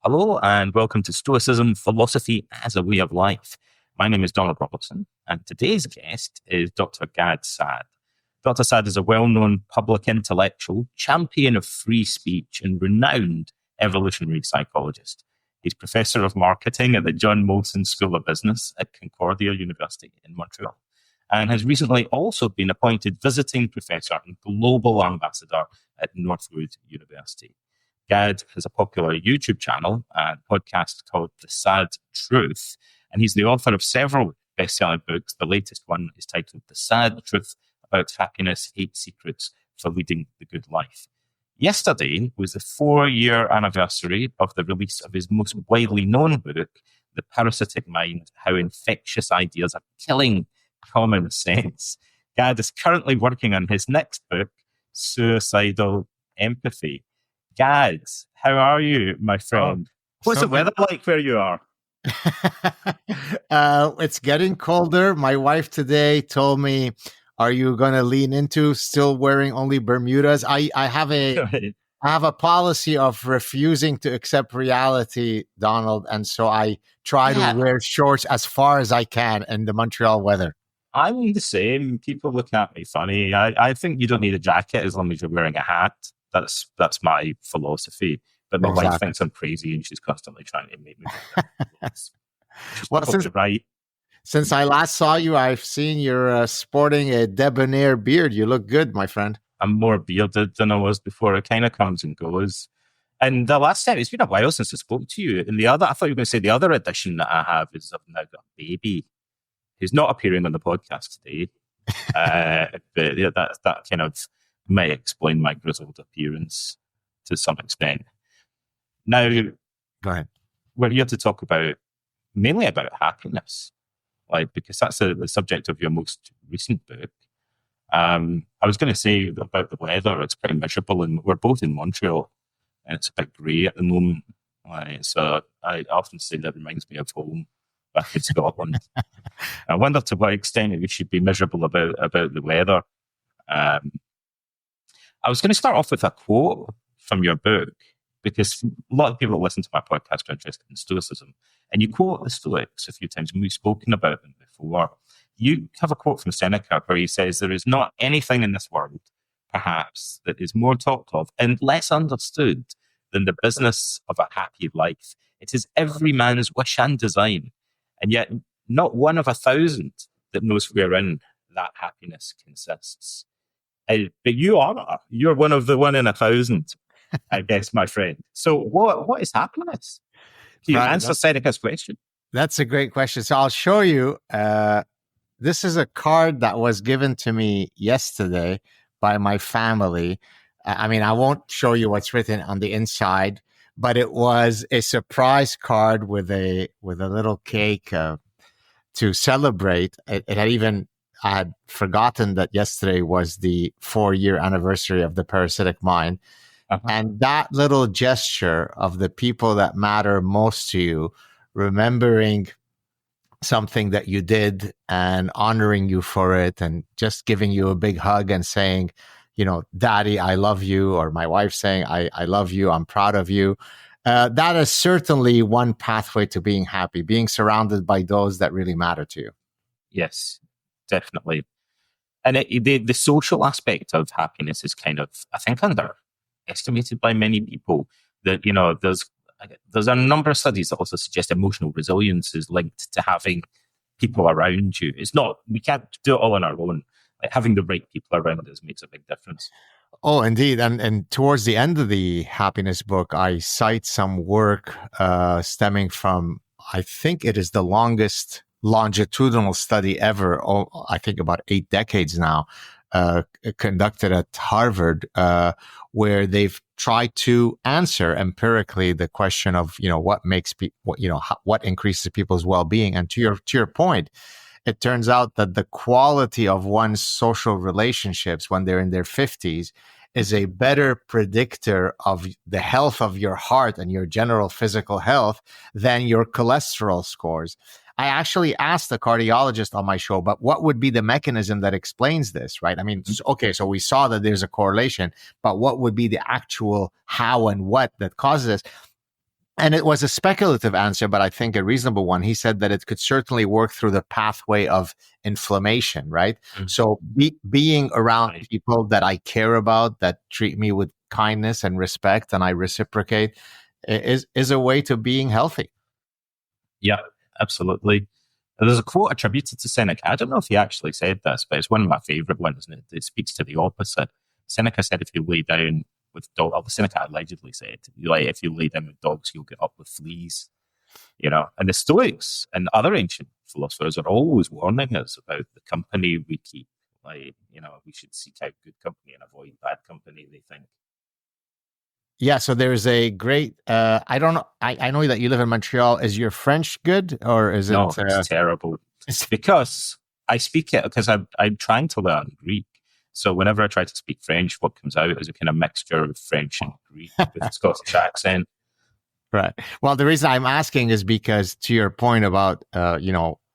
Hello and welcome to Stoicism, Philosophy as a Way of Life. My name is Donald Robertson and today's guest is Dr. Gad Saad. Dr. Saad is a well-known public intellectual, champion of free speech and renowned evolutionary psychologist. He's Professor of Marketing at the John Molson School of Business at Concordia University in Montreal and has recently also been appointed visiting professor and global ambassador at Northwood University. Gad has a popular YouTube channel and podcast called The Saad Truth, and he's the author of several best-selling books. The latest one is titled The Saad Truth About Happiness, 8 Secrets for Leading the Good Life. Yesterday was the 4-year anniversary of the release of his most widely known book, The Parasitic Mind, How Infectious Ideas Are Killing Common Sense. Gad is currently working on his next book, Suicidal Empathy. Gad, how are you, my friend? What's the weather like where you are? It's getting colder. My wife today told me, are you going to lean into still wearing only Bermudas? I have a policy of refusing to accept reality, Donald. And so I try to wear shorts as far as I can in the Montreal weather. I'm the same. People look at me funny. I think you don't need a jacket as long as you're wearing a hat. That's my philosophy. But my wife thinks I'm crazy and she's constantly trying to make me do that. Well, since I last saw you, I've seen you're sporting a debonair beard. You look good, my friend. I'm more bearded than I was before. It kind of comes and goes. And the last time, it's been a while since I spoke to you. And I thought you were going to say the other addition that I have is I've now got a baby who's not appearing on the podcast today. But yeah, that kind of may explain my grizzled appearance to some extent. Now, go ahead. We're here to talk mainly about happiness, because that's the subject of your most recent book. I was going to say about the weather; it's pretty miserable, and we're both in Montreal, and it's a bit grey at the moment. So I often say that reminds me of home back in Scotland. I wonder to what extent we should be miserable about the weather. I was going to start off with a quote from your book, because a lot of people that listen to my podcast are interested in Stoicism. And you quote the Stoics a few times, and we've spoken about them before. You have a quote from Seneca where he says, "There is not anything in this world, perhaps, that is more talked of and less understood than the business of a happy life. It is every man's wish and design, and yet not one of 1,000 that knows wherein that happiness consists." But you're one of the 1 in 1,000, I guess, my friend. So what is happiness? Can you answer Seneca's question? That's a great question. So I'll show you. This is a card that was given to me yesterday by my family. I won't show you what's written on the inside, but it was a surprise card with a little cake to celebrate. I had forgotten that yesterday was the 4-year anniversary of the Parasitic Mind. Uh-huh. And that little gesture of the people that matter most to you, remembering something that you did and honoring you for it and just giving you a big hug and saying, Daddy, I love you, or my wife saying, I love you, I'm proud of you. That is certainly one pathway to being happy, being surrounded by those that really matter to you. Yes, definitely. And the social aspect of happiness is kind of, I think, underestimated by many people. That, there's a number of studies that also suggest emotional resilience is linked to having people around you. It's not, we can't do it all on our own. Having the right people around us makes a big difference. Oh, indeed. And towards the end of the happiness book, I cite some work stemming from, I think it is the longest longitudinal study ever, I think about 8 decades now, conducted at Harvard, where they've tried to answer empirically the question of, what makes what increases people's well-being. And to your point, it turns out that the quality of one's social relationships when they're in their 50s is a better predictor of the health of your heart and your general physical health than your cholesterol scores. I actually asked a cardiologist on my show, but what would be the mechanism that explains this, right? Okay, so we saw that there's a correlation, but what would be the actual how and what that causes this? And it was a speculative answer, but I think a reasonable one. He said that it could certainly work through the pathway of inflammation, right? Mm. So being around Right. people that I care about, that treat me with kindness and respect, and I reciprocate, is a way to being healthy. Yeah, absolutely. There's a quote attributed to Seneca. I don't know if he actually said this, but it's one of my favorite ones, and it speaks to the opposite. Seneca said, if you lay down with dogs, or Seneca allegedly said, like, if you lay down with dogs, you'll get up with fleas. And the Stoics and other ancient philosophers are always warning us about the company we keep. Like, we should seek out good company and avoid bad company, they think. Yeah, so there's a great. I don't know. I know that you live in Montreal. Is your French good, or is it? No, it's terrible. It's because I speak it because I'm trying to learn Greek. So whenever I try to speak French, what comes out is a kind of mixture of French and Greek with a Scottish accent. Right. Well, the reason I'm asking is because, to your point about,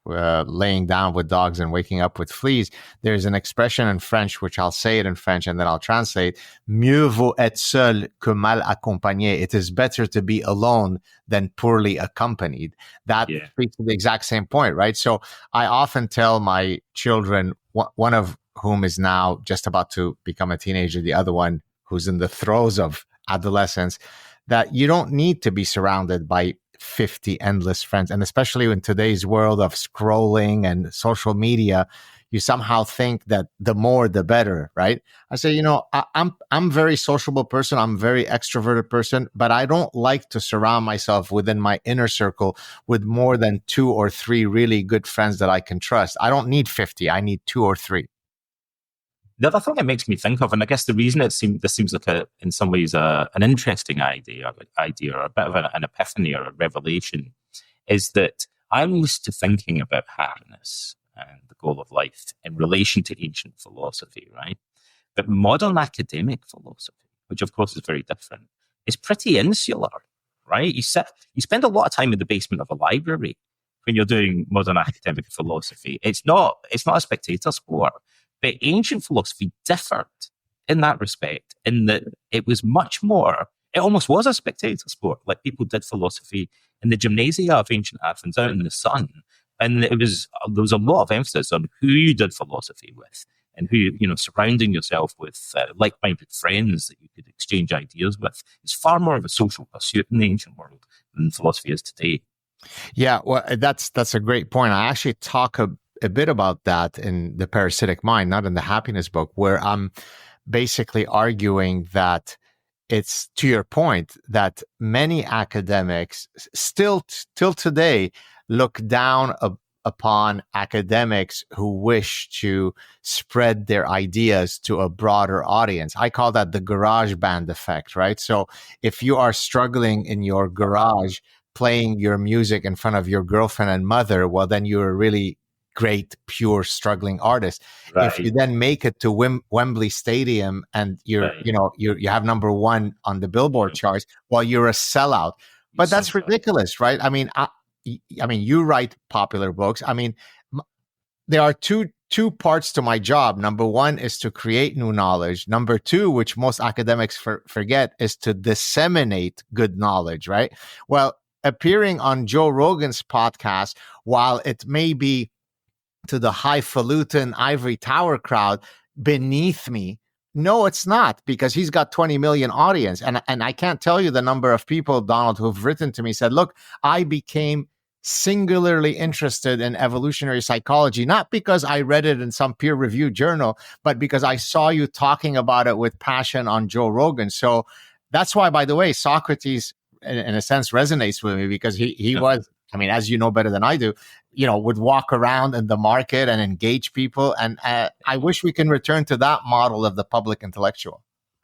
laying down with dogs and waking up with fleas, there's an expression in French, which I'll say it in French and then I'll translate. Mieux vaut être seul que mal accompagné. It is better to be alone than poorly accompanied. That speaks to the exact same point, right? So I often tell my children, one of whom is now just about to become a teenager, the other one who's in the throes of adolescence, that you don't need to be surrounded by 50 endless friends. And especially in today's world of scrolling and social media, you somehow think that the more, the better, right? I say, I'm a very sociable person. I'm a very extroverted person, but I don't like to surround myself within my inner circle with more than 2 or 3 really good friends that I can trust. I don't need 50. I need 2 or 3. The other thing it makes me think of, and I guess the reason this seems like in some ways an interesting idea, or a bit of an epiphany or a revelation, is that I'm used to thinking about happiness and the goal of life in relation to ancient philosophy, right? But modern academic philosophy, which of course is very different, is pretty insular, right? You spend a lot of time in the basement of a library when you're doing modern academic philosophy. It's not a spectator sport. But ancient philosophy differed in that respect, in that it was much more, it almost was a spectator sport. Like, people did philosophy in the gymnasia of ancient Athens out in the sun. And there was a lot of emphasis on who you did philosophy with and who, surrounding yourself with like-minded friends that you could exchange ideas with. It's far more of a social pursuit in the ancient world than philosophy is today. Yeah, well, that's a great point. I actually talk a bit about that in the Parasitic Mind, not in the Happiness book, where I'm basically arguing that it's, to your point, that many academics still till today look down upon academics who wish to spread their ideas to a broader audience. I call that the garage band effect, right? So if you are struggling in your garage playing your music in front of your girlfriend and mother, well, then you're a really great, pure, struggling artist. Right. If you then make it to Wembley Stadium and you have number 1 on the Billboard charts, well, you're a sellout. But that's ridiculous, right? I mean, you write popular books. I mean, there are two parts to my job. Number 1 is to create new knowledge. Number 2, which most academics forget, is to disseminate good knowledge, right? Well, appearing on Joe Rogan's podcast, while it may be to the highfalutin ivory tower crowd beneath me, no, it's not, because he's got 20 million audience. And I can't tell you the number of people, Donald, who've written to me, said, look, I became singularly interested in evolutionary psychology, not because I read it in some peer-reviewed journal, but because I saw you talking about it with passion on Joe Rogan. So that's why, by the way, Socrates, in a sense, resonates with me, because he was, I mean, as you know better than I do, would walk around in the market and engage people. And I wish we can return to that model of the public intellectual.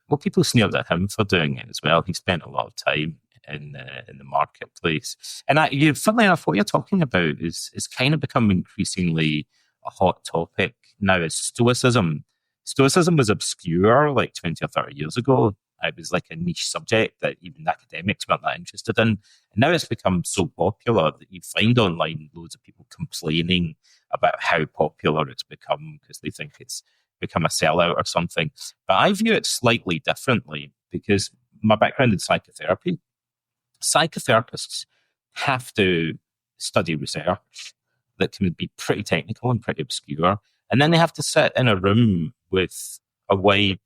Well, people sneered at him for doing it as well. He spent a lot of time in the marketplace. And funnily enough, what you're talking about is kind of become increasingly a hot topic now. Is Stoicism. Stoicism was obscure like 20 or 30 years ago. It was like a niche subject that even academics weren't that interested in. And now it's become so popular that you find online loads of people complaining about how popular it's become because they think it's become a sellout or something. But I view it slightly differently, because my background in psychotherapy, Psychotherapists have to study research that can be pretty technical and pretty obscure. And then they have to sit in a room with a wide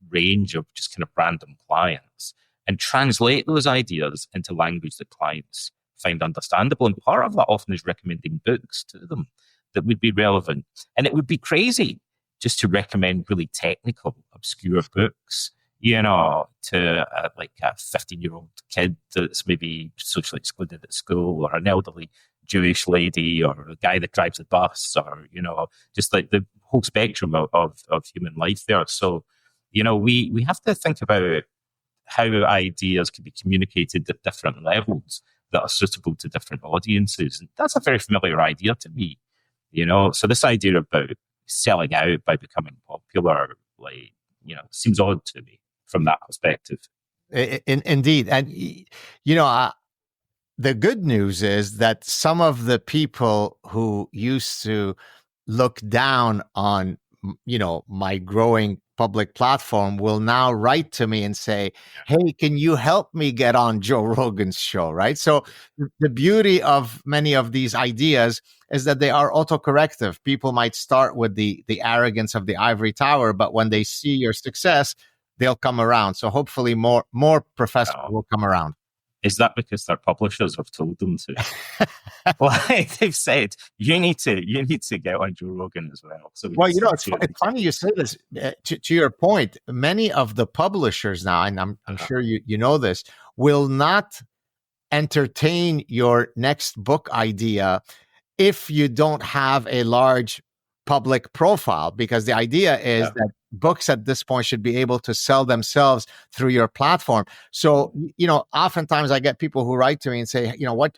range of just kind of random clients and translate those ideas into language that clients find understandable. And part of that often is recommending books to them that would be relevant. And it would be crazy just to recommend really technical, obscure books, to like a 15-year-old kid that's maybe socially excluded at school, or an elderly Jewish lady, or a guy that drives a bus, or, just like the whole spectrum of human life there. So, we have to think about how ideas can be communicated at different levels that are suitable to different audiences. And that's a very familiar idea to me, So this idea about selling out by becoming popular, seems odd to me from that perspective. Indeed. And, the good news is that some of the people who used to look down on, my growing public platform will now write to me and say, hey, can you help me get on Joe Rogan's show, right? So the beauty of many of these ideas is that they are autocorrective. People might start with the arrogance of the ivory tower, but when they see your success, they'll come around. So hopefully more professors will come around. Is that because their publishers have told them to? Like they've said, you need to get on Joe Rogan as well. So it's funny you say this. To your point, many of the publishers now, and I'm sure you know this, will not entertain your next book idea if you don't have a large public profile, because the idea is that books at this point should be able to sell themselves through your platform. So, oftentimes I get people who write to me and say,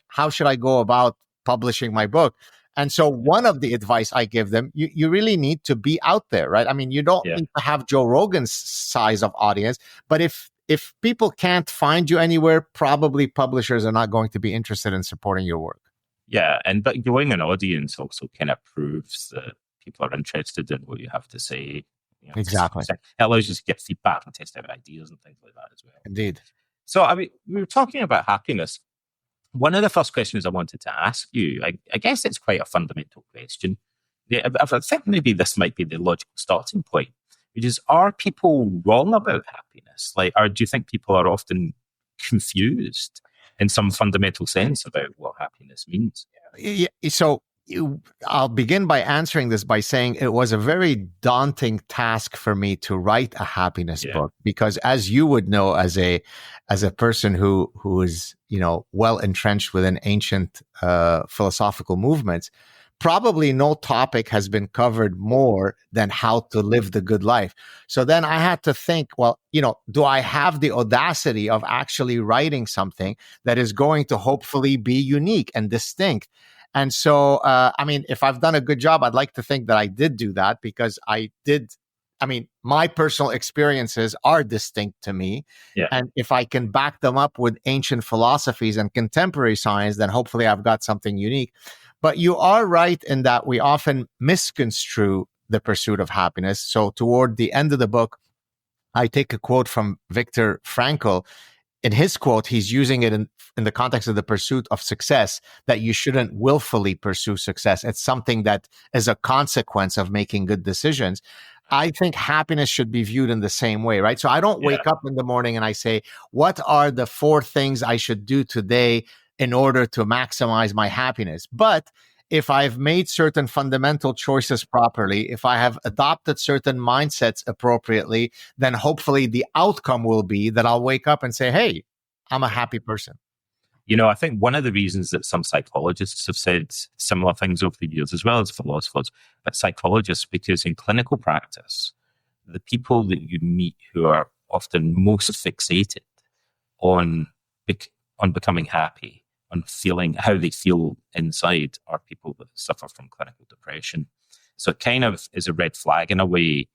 how should I go about publishing my book? And so one of the advice I give them, you really need to be out there, right? I mean, you don't need to have Joe Rogan's size of audience, but if people can't find you anywhere, probably publishers are not going to be interested in supporting your work. Yeah, but growing an audience also kind of proves that people are interested in what you have to say. Exactly. It allows you to get feedback and test out ideas and things like that as well. Indeed. So, we were talking about happiness. One of the first questions I wanted to ask you, I guess it's quite a fundamental question. I think maybe this might be the logical starting point, which is, are people wrong about happiness? Or do you think people are often confused in some fundamental sense about what happiness means? Yeah, so I'll begin by answering this by saying it was a very daunting task for me to write a happiness book, because as you would know, as a person who is, well entrenched within ancient philosophical movements, probably no topic has been covered more than how to live the good life. So then I had to think, well, do I have the audacity of actually writing something that is going to hopefully be unique and distinct? And so, if I've done a good job, I'd like to think that I did do that, because my personal experiences are distinct to me. Yeah. And if I can back them up with ancient philosophies and contemporary science, then hopefully I've got something unique. But you are right in that we often misconstrue the pursuit of happiness. So toward the end of the book, I take a quote from Viktor Frankl. In his quote, he's using it in the context of the pursuit of success, that you shouldn't willfully pursue success. It's something that is a consequence of making good decisions. I think happiness should be viewed in the same way, right? So I don't wake up in the morning and I say, what are the 4 things I should do today in order to maximize my happiness? But if I've made certain fundamental choices properly, if I have adopted certain mindsets appropriately, then hopefully the outcome will be that I'll wake up and say, hey, I'm a happy person. I think one of the reasons that some psychologists have said similar things over the years, as well as philosophers, but psychologists, because in clinical practice, the people that you meet who are often most fixated on becoming happy, on feeling how they feel inside, are people that suffer from clinical depression. So it kind of is a red flag in a way,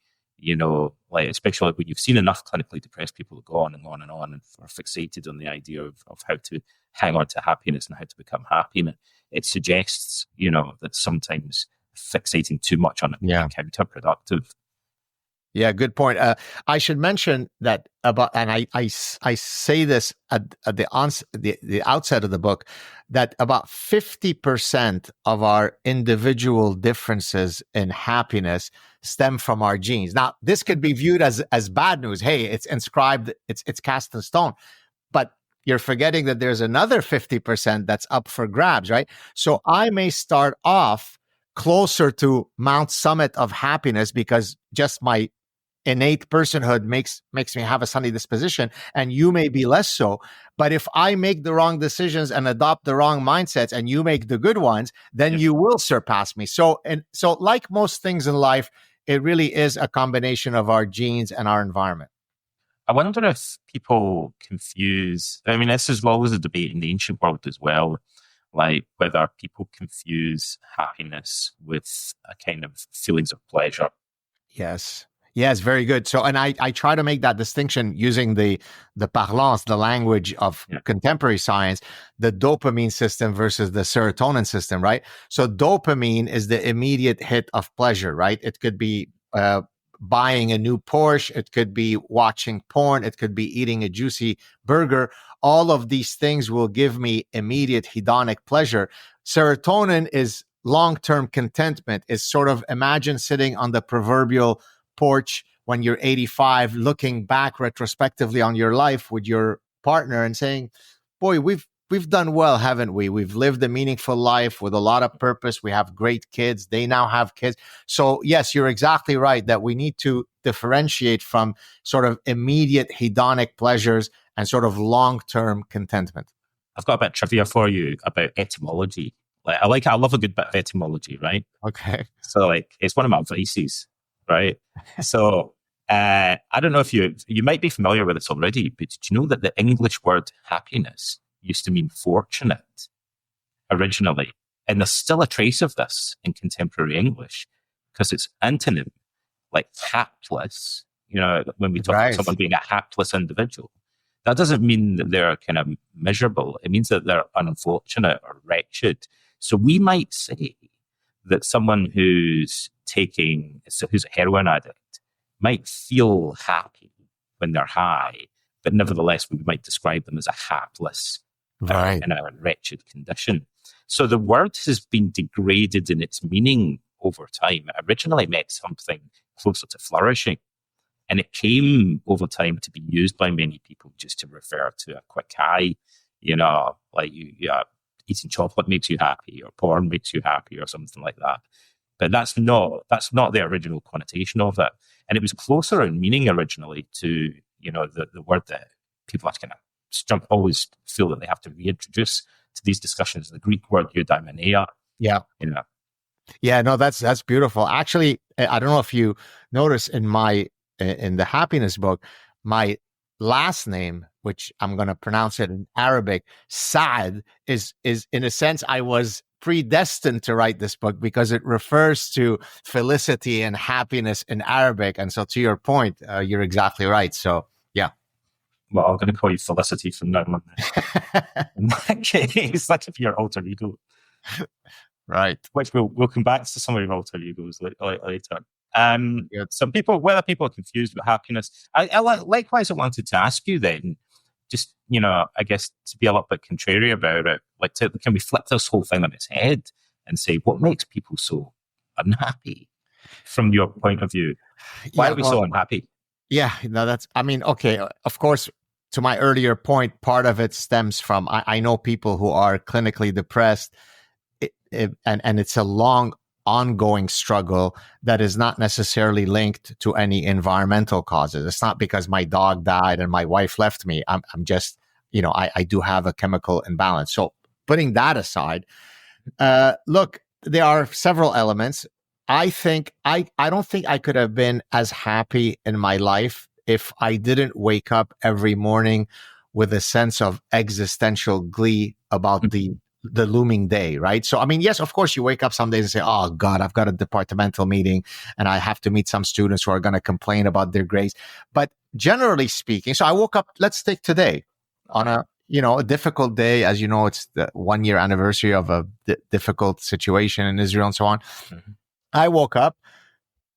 especially when you've seen enough clinically depressed people that go on and on and on and are fixated on the idea of how to hang on to happiness and how to become happy. And it suggests, that sometimes fixating too much on it can be counterproductive. Yeah, good point. I should mention that about, and I say this at the outset of the book, that about 50% of our individual differences in happiness stem from our genes. Now, this could be viewed as bad news. Hey, it's inscribed, it's cast in stone. But you're forgetting that there's another 50% that's up for grabs, right? So I may start off closer to Mount Summit of happiness because just my innate personhood makes me have a sunny disposition, and you may be less so. But if I make the wrong decisions and adopt the wrong mindsets and you make the good ones, then you will surpass me. So like most things in life, it really is a combination of our genes and our environment. I wonder if people confuse, I mean, this is always a debate in the ancient world as well, like whether people confuse happiness with a kind of feelings of pleasure. Yes, very good. So, and I try to make that distinction using the parlance, the language of contemporary science, the dopamine system versus the serotonin system, right? So dopamine is the immediate hit of pleasure, right? It could be buying a new Porsche. It could be watching porn. It could be eating a juicy burger. All of these things will give me immediate hedonic pleasure. Serotonin is long-term contentment. It's sort of, imagine sitting on the proverbial porch when you're 85, looking back retrospectively on your life with your partner and saying, boy, we've done well, haven't we? We've lived a meaningful life with a lot of purpose. We have great kids. They now have kids. So yes, you're exactly right that we need to differentiate from sort of immediate hedonic pleasures and sort of long-term contentment. I've got a bit of trivia for you about etymology. I love a good bit of etymology, right? Okay. So it's one of my vices. Right. So I don't know if you might be familiar with this already, but did you know that the English word happiness used to mean fortunate originally? And there's still a trace of this in contemporary English because it's antonym, like hapless. You know, when we talk about someone being a hapless individual, that doesn't mean that they're kind of miserable. It means that they're unfortunate or wretched. So we might say that someone who's a heroin addict might feel happy when they're high, but nevertheless, we might describe them as a hapless, in a wretched condition. So the word has been degraded in its meaning over time. It originally meant something closer to flourishing, and it came over time to be used by many people just to refer to a quick high, like eating chocolate makes you happy, or porn makes you happy, or something like that. But that's not the original connotation of it. And it was closer in meaning originally to, the word that people are kind of always feel that they have to reintroduce to these discussions, the Greek word eudaimonia. Yeah. Yeah, no, that's beautiful. Actually, I don't know if you notice in the happiness book, my last name, which I'm going to pronounce it in Arabic, Saad, is in a sense, I was predestined to write this book because it refers to felicity and happiness in Arabic. And so to your point, you're exactly right. So, yeah. Well, I'm going to call you Felicity from now on. In that case, that could be your alter ego. Right. Which we'll come back to some of your alter egos later. Some people, whether people are confused with happiness, likewise, I wanted to ask you then, just, I guess to be a little bit contrary about it, can we flip this whole thing on its head and say, what makes people so unhappy from your point of view? Why are we so unhappy? Yeah, no, okay. Of course, to my earlier point, part of it stems from, I know people who are clinically depressed, and it's a long ongoing struggle that is not necessarily linked to any environmental causes. It's not because my dog died and my wife left me. I'm just, I do have a chemical imbalance. So putting that aside, look, there are several elements. I don't think I could have been as happy in my life if I didn't wake up every morning with a sense of existential glee about the looming day, right? So, yes, of course, you wake up some days and say, oh, God, I've got a departmental meeting and I have to meet some students who are going to complain about their grades. But generally speaking, so I woke up, let's take today on a difficult day. As you know, it's the 1 year anniversary of a difficult situation in Israel and so on. Mm-hmm. I woke up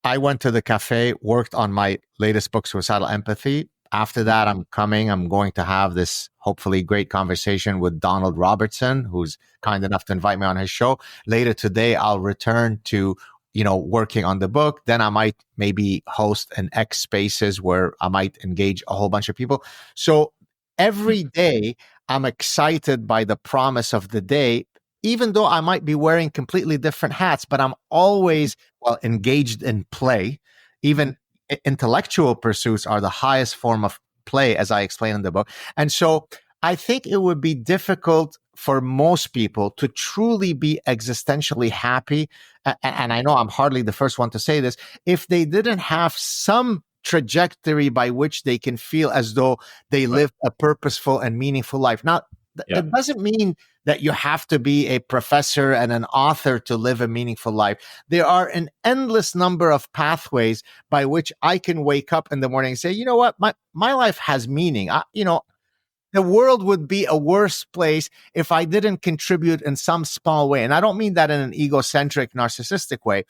I went to the cafe, worked on my latest book, Suicidal Empathy. After that, I'm going to have this hopefully great conversation with Donald Robertson, who's kind enough to invite me on his show. Later today, I'll return to, working on the book. Then I might maybe host an X Spaces where I might engage a whole bunch of people. So every day I'm excited by the promise of the day, even though I might be wearing completely different hats, but I'm always engaged in play. Even intellectual pursuits are the highest form of play, as I explain in the book. And so I think it would be difficult for most people to truly be existentially happy. And I know I'm hardly the first one to say this, if they didn't have some trajectory by which they can feel as though they live a purposeful and meaningful life. Now, it doesn't mean that you have to be a professor and an author to live a meaningful life. There are an endless number of pathways by which I can wake up in the morning and say, you know what, my life has meaning. The world would be a worse place if I didn't contribute in some small way. And I don't mean that in an egocentric, narcissistic way,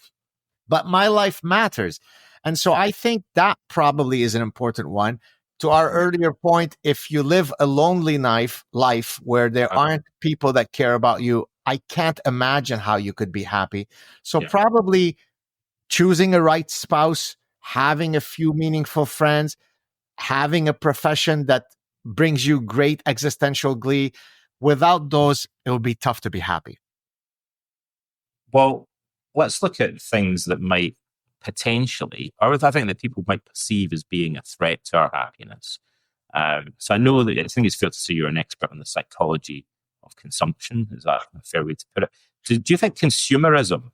but my life matters. And so I think that probably is an important one. To our earlier point, if you live a lonely life where there aren't people that care about you, I can't imagine how you could be happy. So probably choosing a right spouse, having a few meaningful friends, having a profession that brings you great existential glee. Without those, it would be tough to be happy. Well, let's look at things that might potentially, or I think that people might perceive as being a threat to our happiness. So I know that I think it's fair to say you're an expert on the psychology of consumption. Is that a fair way to put it? Do you think consumerism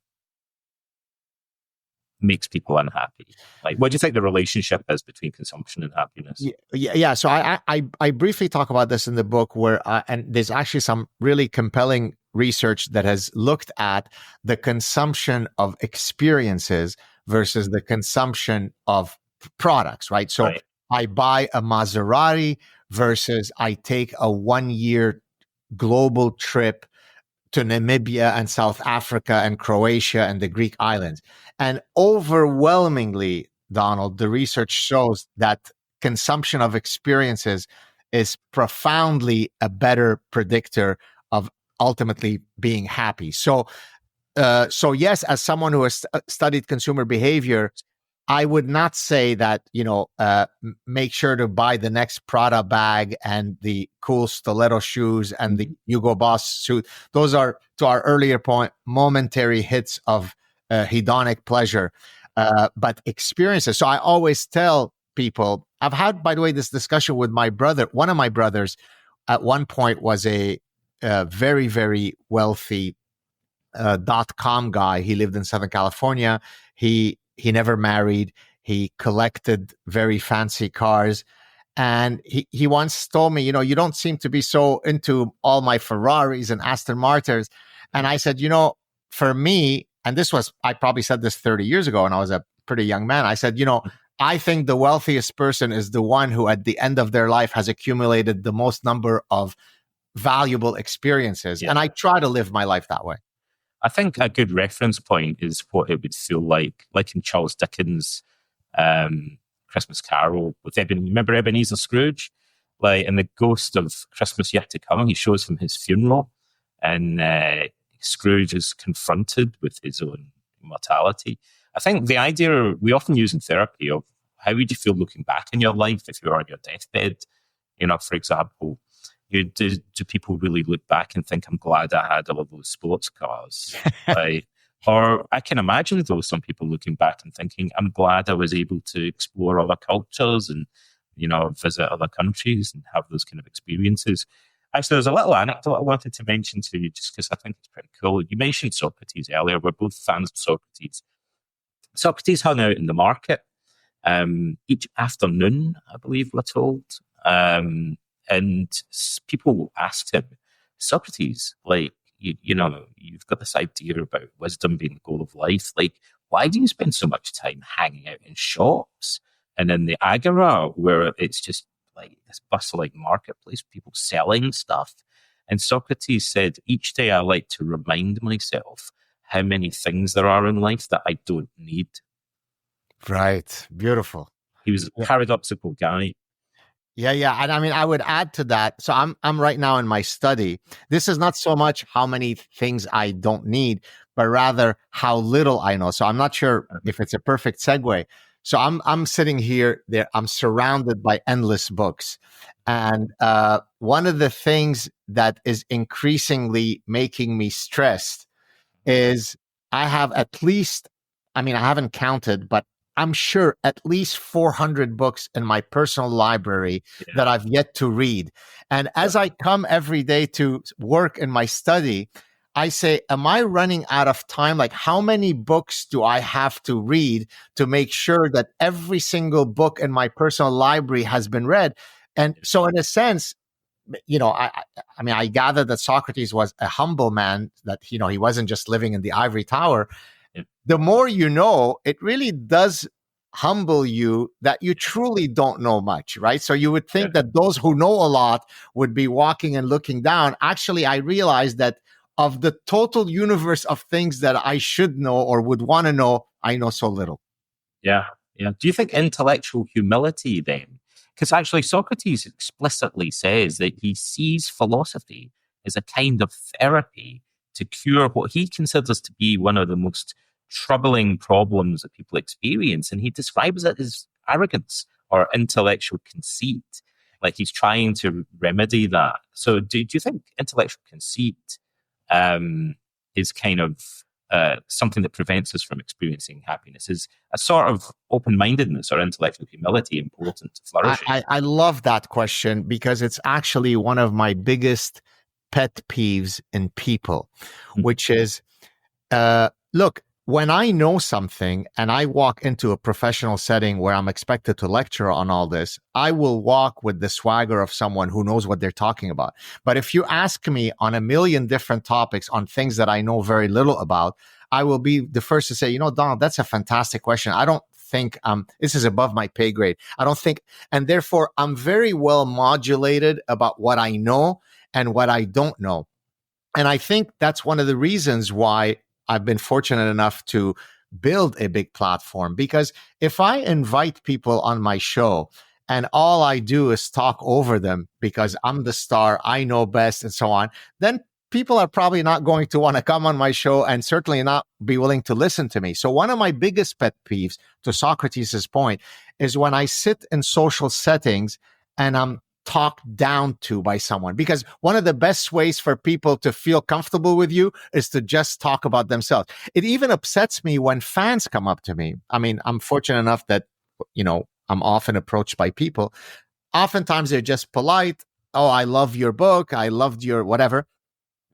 makes people unhappy? Like, what do you think the relationship is between consumption and happiness? Yeah. So I briefly talk about this in the book where, and there's actually some really compelling research that has looked at the consumption of experiences versus the consumption of products, right? So I buy a Maserati versus I take a 1-year global trip to Namibia and South Africa and Croatia and the Greek islands. And overwhelmingly, Donald, the research shows that consumption of experiences is profoundly a better predictor of ultimately being happy. So yes, as someone who has studied consumer behavior, I would not say that, make sure to buy the next Prada bag and the cool stiletto shoes and the Hugo Boss suit. Those are, to our earlier point, momentary hits of hedonic pleasure, but experiences. So I always tell people, I've had, by the way, this discussion with my brother. One of my brothers at one point was a very, very wealthy .com guy. He lived in Southern California. He never married. He collected very fancy cars. And he once told me, you don't seem to be so into all my Ferraris and Aston Martins. And I said, for me, and I probably said this 30 years ago when I was a pretty young man. I said, I think the wealthiest person is the one who at the end of their life has accumulated the most number of valuable experiences. And I try to live my life that way. I think a good reference point is what it would feel like in Charles Dickens' Christmas Carol with remember Ebenezer Scrooge? Like in The Ghost of Christmas Yet to Come, he shows him his funeral, and Scrooge is confronted with his own mortality. I think the idea we often use in therapy of how would you feel looking back in your life if you were on your deathbed? For example, do people really look back and think, I'm glad I had all of those sports cars? Right? Or I can imagine, though, some people looking back and thinking, I'm glad I was able to explore other cultures and, visit other countries and have those kind of experiences. Actually, there's a little anecdote I wanted to mention to you just because I think it's pretty cool. You mentioned Socrates earlier. We're both fans of Socrates. Socrates hung out in the market each afternoon, I believe we're told. And people asked him, Socrates, like, you've got this idea about wisdom being the goal of life. Like, why do you spend so much time hanging out in shops and in the agora where it's just like this bustling marketplace, people selling stuff? And Socrates said, each day I like to remind myself how many things there are in life that I don't need. Right. Beautiful. He was a Yeah. paradoxical guy. Yeah, yeah. And I mean, I would add to that. So I'm right now in my study. This is not so much how many things I don't need, but rather how little I know. So I'm not sure if it's a perfect segue. So I'm sitting here there. I'm surrounded by endless books. And one of the things that is increasingly making me stressed is I have at least, I mean, I haven't counted, but I'm sure at least 400 books in my personal library that I've yet to read. And as I come every day to work in my study, I say, am I running out of time? Like, how many books do I have to read to make sure that every single book in my personal library has been read? And so, in a sense, I mean, I gather that Socrates was a humble man, that, he wasn't just living in the ivory tower. Yeah. The more you know, it really does humble you that you truly don't know much, right? So you would think that those who know a lot would be walking and looking down. Actually, I realized that of the total universe of things that I should know or would want to know, I know so little. Yeah. Yeah. Do you think intellectual humility then? Because actually, Socrates explicitly says that he sees philosophy as a kind of therapy to cure what he considers to be one of the most troubling problems that people experience. And he describes it as arrogance or intellectual conceit. Like he's trying to remedy that. So do you think intellectual conceit is kind of something that prevents us from experiencing happiness? Is a sort of open-mindedness or intellectual humility important to flourishing? I love that question because it's actually one of my biggest pet peeves in people, which is, look, when I know something and I walk into a professional setting where I'm expected to lecture on all this, I will walk with the swagger of someone who knows what they're talking about. But if you ask me on a million different topics on things that I know very little about, I will be the first to say, Donald, that's a fantastic question. I don't think this is above my pay grade. I don't think, and therefore I'm very well modulated about what I know and what I don't know. And I think that's one of the reasons why I've been fortunate enough to build a big platform, because if I invite people on my show and all I do is talk over them because I'm the star, I know best, and so on, then people are probably not going to want to come on my show and certainly not be willing to listen to me. So one of my biggest pet peeves, to Socrates' point, is when I sit in social settings and I'm talked down to by someone, because one of the best ways for people to feel comfortable with you is to just talk about themselves. It even upsets me when fans come up to me. I mean, I'm fortunate enough that, I'm often approached by people. Oftentimes they're just polite. Oh, I love your book. I loved your whatever.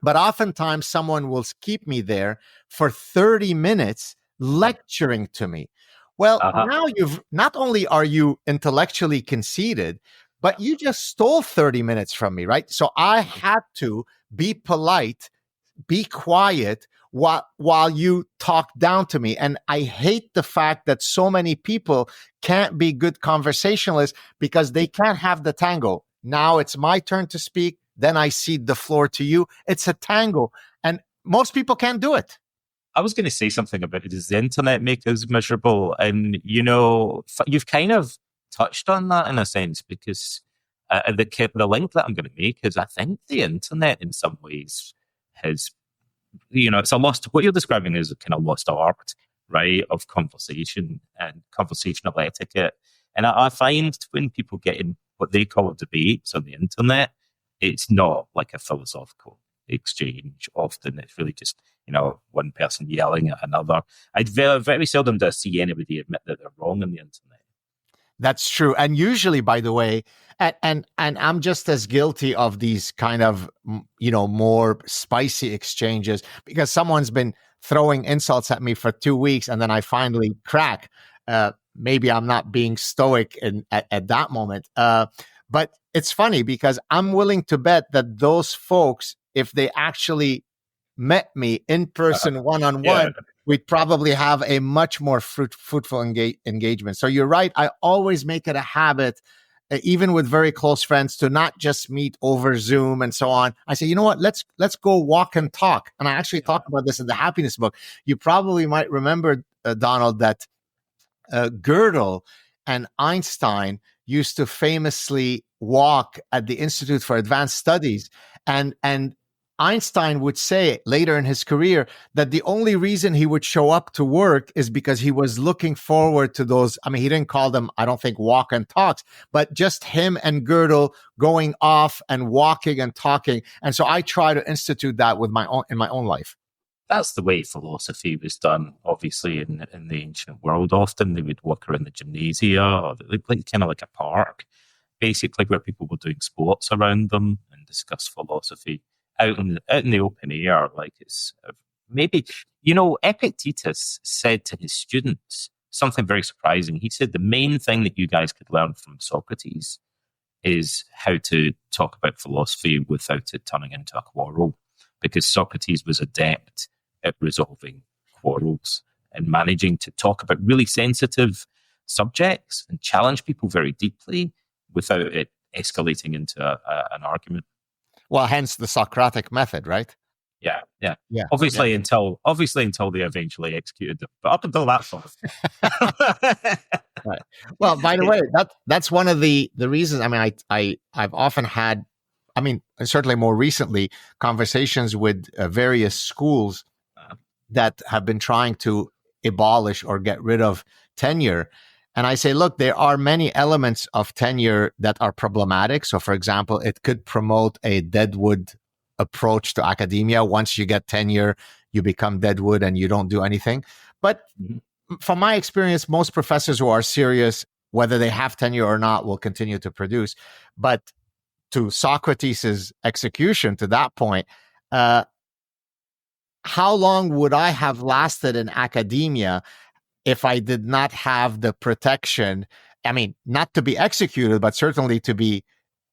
But oftentimes someone will keep me there for 30 minutes lecturing to me. Well, now not only are you intellectually conceited, but you just stole 30 minutes from me, right? So I had to be polite, be quiet while you talk down to me. And I hate the fact that so many people can't be good conversationalists because they can't have the tango. Now it's my turn to speak. Then I cede the floor to you. It's a tango. And most people can't do it. I was going to say something about it. Does the internet make us miserable? And, you've kind of touched on that in a sense, because the link that I'm going to make is I think the internet in some ways has, it's a lost, what you're describing is a kind of lost art, right, of conversation and conversational etiquette. And I find when people get in what they call debates on the internet, it's not like a philosophical exchange. Often it's really just, one person yelling at another. I very, very seldom do I see anybody admit that they're wrong on the internet. That's true. And usually, by the way, and I'm just as guilty of these kind of, more spicy exchanges, because someone's been throwing insults at me for 2 weeks and then I finally crack. Maybe I'm not being stoic at that moment. But it's funny because I'm willing to bet that those folks, if they actually met me in person, one-on-one, we'd probably have a much more fruitful engagement. So you're right. I always make it a habit, even with very close friends, to not just meet over Zoom and so on. I say, you know what, let's go walk and talk. And I actually talk about this in the happiness book. You probably might remember, Donald, that Gödel and Einstein used to famously walk at the Institute for Advanced Studies, and Einstein would say later in his career that the only reason he would show up to work is because he was looking forward to those. I mean, he didn't call them, I don't think, walk and talks, but just him and Gödel going off and walking and talking. And so I try to institute that in my own life. That's the way philosophy was done, obviously, in the ancient world. Often they would walk around the gymnasia, or kind of like a park, basically, where people were doing sports around them and discuss philosophy out in the open air. Like, it's maybe, Epictetus said to his students something very surprising. He said the main thing that you guys could learn from Socrates is how to talk about philosophy without it turning into a quarrel, because Socrates was adept at resolving quarrels and managing to talk about really sensitive subjects and challenge people very deeply without it escalating into an argument. Well, hence the Socratic method, right? Yeah. Obviously, until they eventually executed them, but up until that point. Right. Well, by the way, that's one of the reasons. I mean, I've often had, I mean, certainly more recently, conversations with various schools that have been trying to abolish or get rid of tenure. And I say, look, there are many elements of tenure that are problematic. So, for example, it could promote a deadwood approach to academia. Once you get tenure, you become deadwood and you don't do anything. But from my experience, most professors who are serious, whether they have tenure or not, will continue to produce. But to Socrates' execution, to that point, how long would I have lasted in academia if I did not have the protection? I mean, not to be executed, but certainly to be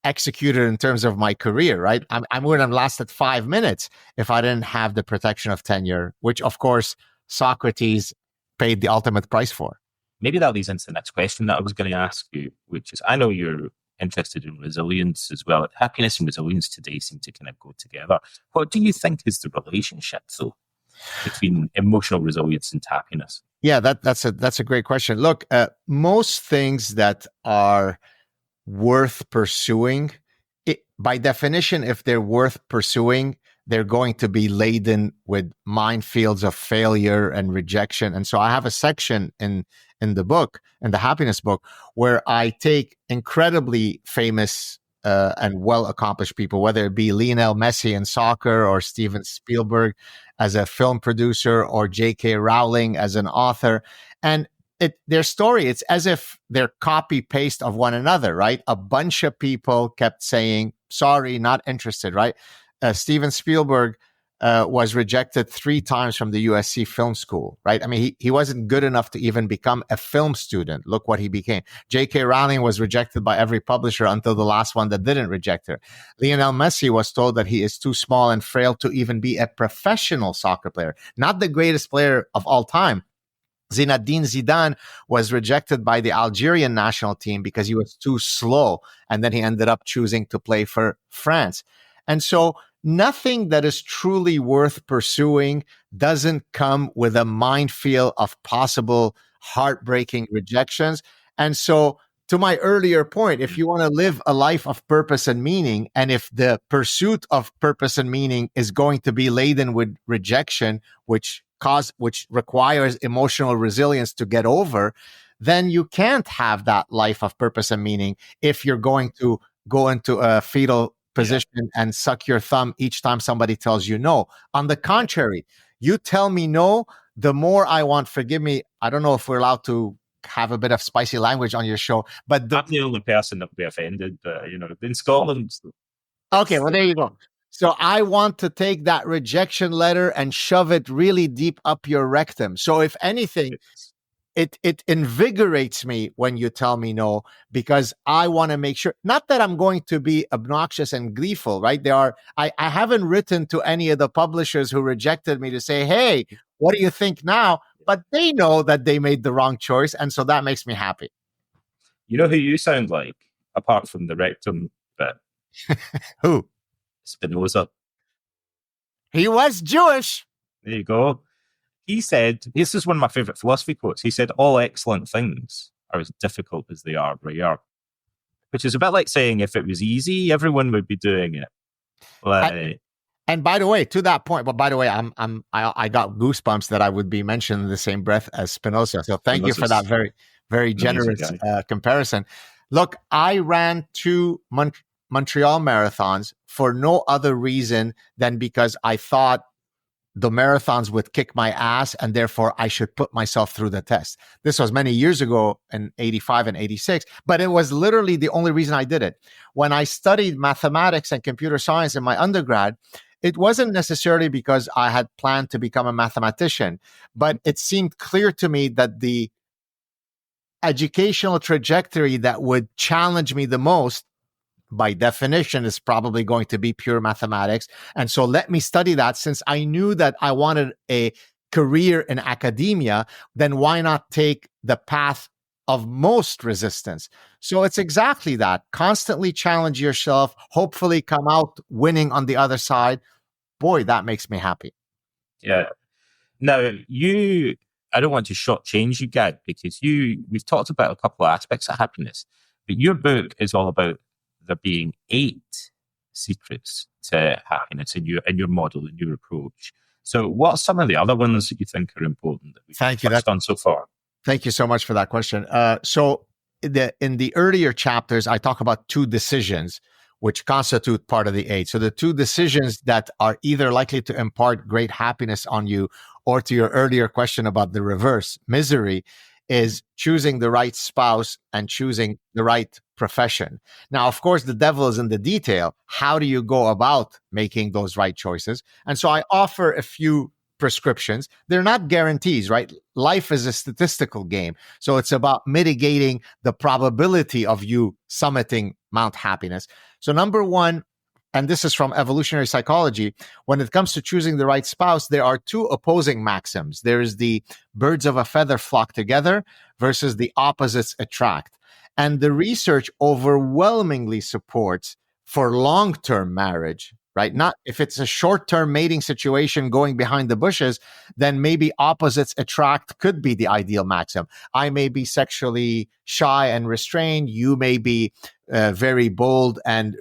executed in terms of my career, right? I wouldn't have lasted 5 minutes if I didn't have the protection of tenure, which, of course, Socrates paid the ultimate price for. Maybe that leads into the next question that I was going to ask you, which is, I know you're interested in resilience as well. Happiness and resilience today seem to kind of go together. What do you think is the relationship, though, between emotional resilience and happiness? Yeah, that's a great question. Look, most things that are worth pursuing, by definition, if they're worth pursuing, they're going to be laden with minefields of failure and rejection. And so I have a section in the book, in the happiness book, where I take incredibly famous and well-accomplished people, whether it be Lionel Messi in soccer, or Steven Spielberg as a film producer, or J.K. Rowling as an author. And their story, it's as if they're copy-paste of one another, right? A bunch of people kept saying, sorry, not interested, right? Steven Spielberg was rejected 3 times from the USC Film School, right? I mean, he wasn't good enough to even become a film student. Look what he became. J.K. Rowling was rejected by every publisher until the last one that didn't reject her. Lionel Messi was told that he is too small and frail to even be a professional soccer player, not the greatest player of all time. Zinedine Zidane was rejected by the Algerian national team because he was too slow, and then he ended up choosing to play for France. And so nothing that is truly worth pursuing doesn't come with a minefield of possible heartbreaking rejections. And so, to my earlier point, if you want to live a life of purpose and meaning, and if the pursuit of purpose and meaning is going to be laden with rejection, which requires emotional resilience to get over, then you can't have that life of purpose and meaning if you're going to go into a fetal position and suck your thumb each time somebody tells you no. On the contrary, you tell me no, the more I want. Forgive me, I don't know if we're allowed to have a bit of spicy language on your show, but I'm the only person that would be offended, in Scotland. Okay, well, there you go. So I want to take that rejection letter and shove it really deep up your rectum. So if anything, it invigorates me when you tell me no, because I want to make sure, not that I'm going to be obnoxious and gleeful, right? I haven't written to any of the publishers who rejected me to say, hey, what do you think now? But they know that they made the wrong choice. And so that makes me happy. You know who you sound like, apart from the rectum bit? Who? Spinoza. He was Jewish. There you go. he said, this is one of my favorite philosophy quotes. He said, all excellent things are as difficult as they are rare, which is a bit like saying if it was easy, everyone would be doing it. Like, and by the way, to that point, but by the way, I got goosebumps that I would be mentioned in the same breath as Spinoza. So thank you for that very, very generous comparison. Look, I ran 2 Montreal marathons for no other reason than because I thought the marathons would kick my ass and therefore I should put myself through the test. This was many years ago in 85 and 86, but it was literally the only reason I did it. When I studied mathematics and computer science in my undergrad, it wasn't necessarily because I had planned to become a mathematician, but it seemed clear to me that the educational trajectory that would challenge me the most, by definition, is probably going to be pure mathematics. And so let me study that. Since I knew that I wanted a career in academia, then why not take the path of most resistance? So it's exactly that. Constantly challenge yourself, hopefully come out winning on the other side. Boy, that makes me happy. Yeah. Now, I don't want to shortchange you, Gad, because we've talked about a couple of aspects of happiness, but your book is all about there being 8 secrets to happiness in your model, in your approach. So what are some of the other ones that you think are important that we've touched on so far? Thank you so much for that question. So in the earlier chapters, I talk about 2 decisions which constitute part of the 8. So the 2 decisions that are either likely to impart great happiness on you, or to your earlier question about the reverse, misery, is choosing the right spouse and choosing the right profession. Now, of course, the devil is in the detail. How do you go about making those right choices? And so I offer a few prescriptions. They're not guarantees, right? Life is a statistical game. So it's about mitigating the probability of you summiting Mount Happiness. So number 1, and this is from evolutionary psychology, when it comes to choosing the right spouse, there are 2 opposing maxims. There is the birds of a feather flock together versus the opposites attract. And the research overwhelmingly supports for long-term marriage, right? Not if it's a short-term mating situation going behind the bushes, then maybe opposites attract could be the ideal maxim. I may be sexually shy and restrained. You may be very bold and,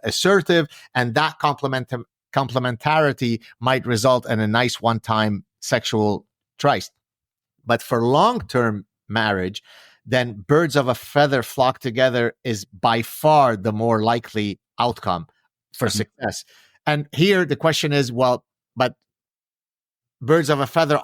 assertive. And that complementarity might result in a nice one-time sexual tryst. But for long-term marriage, then birds of a feather flock together is by far the more likely outcome for success. And here the question is, well, but birds of a feather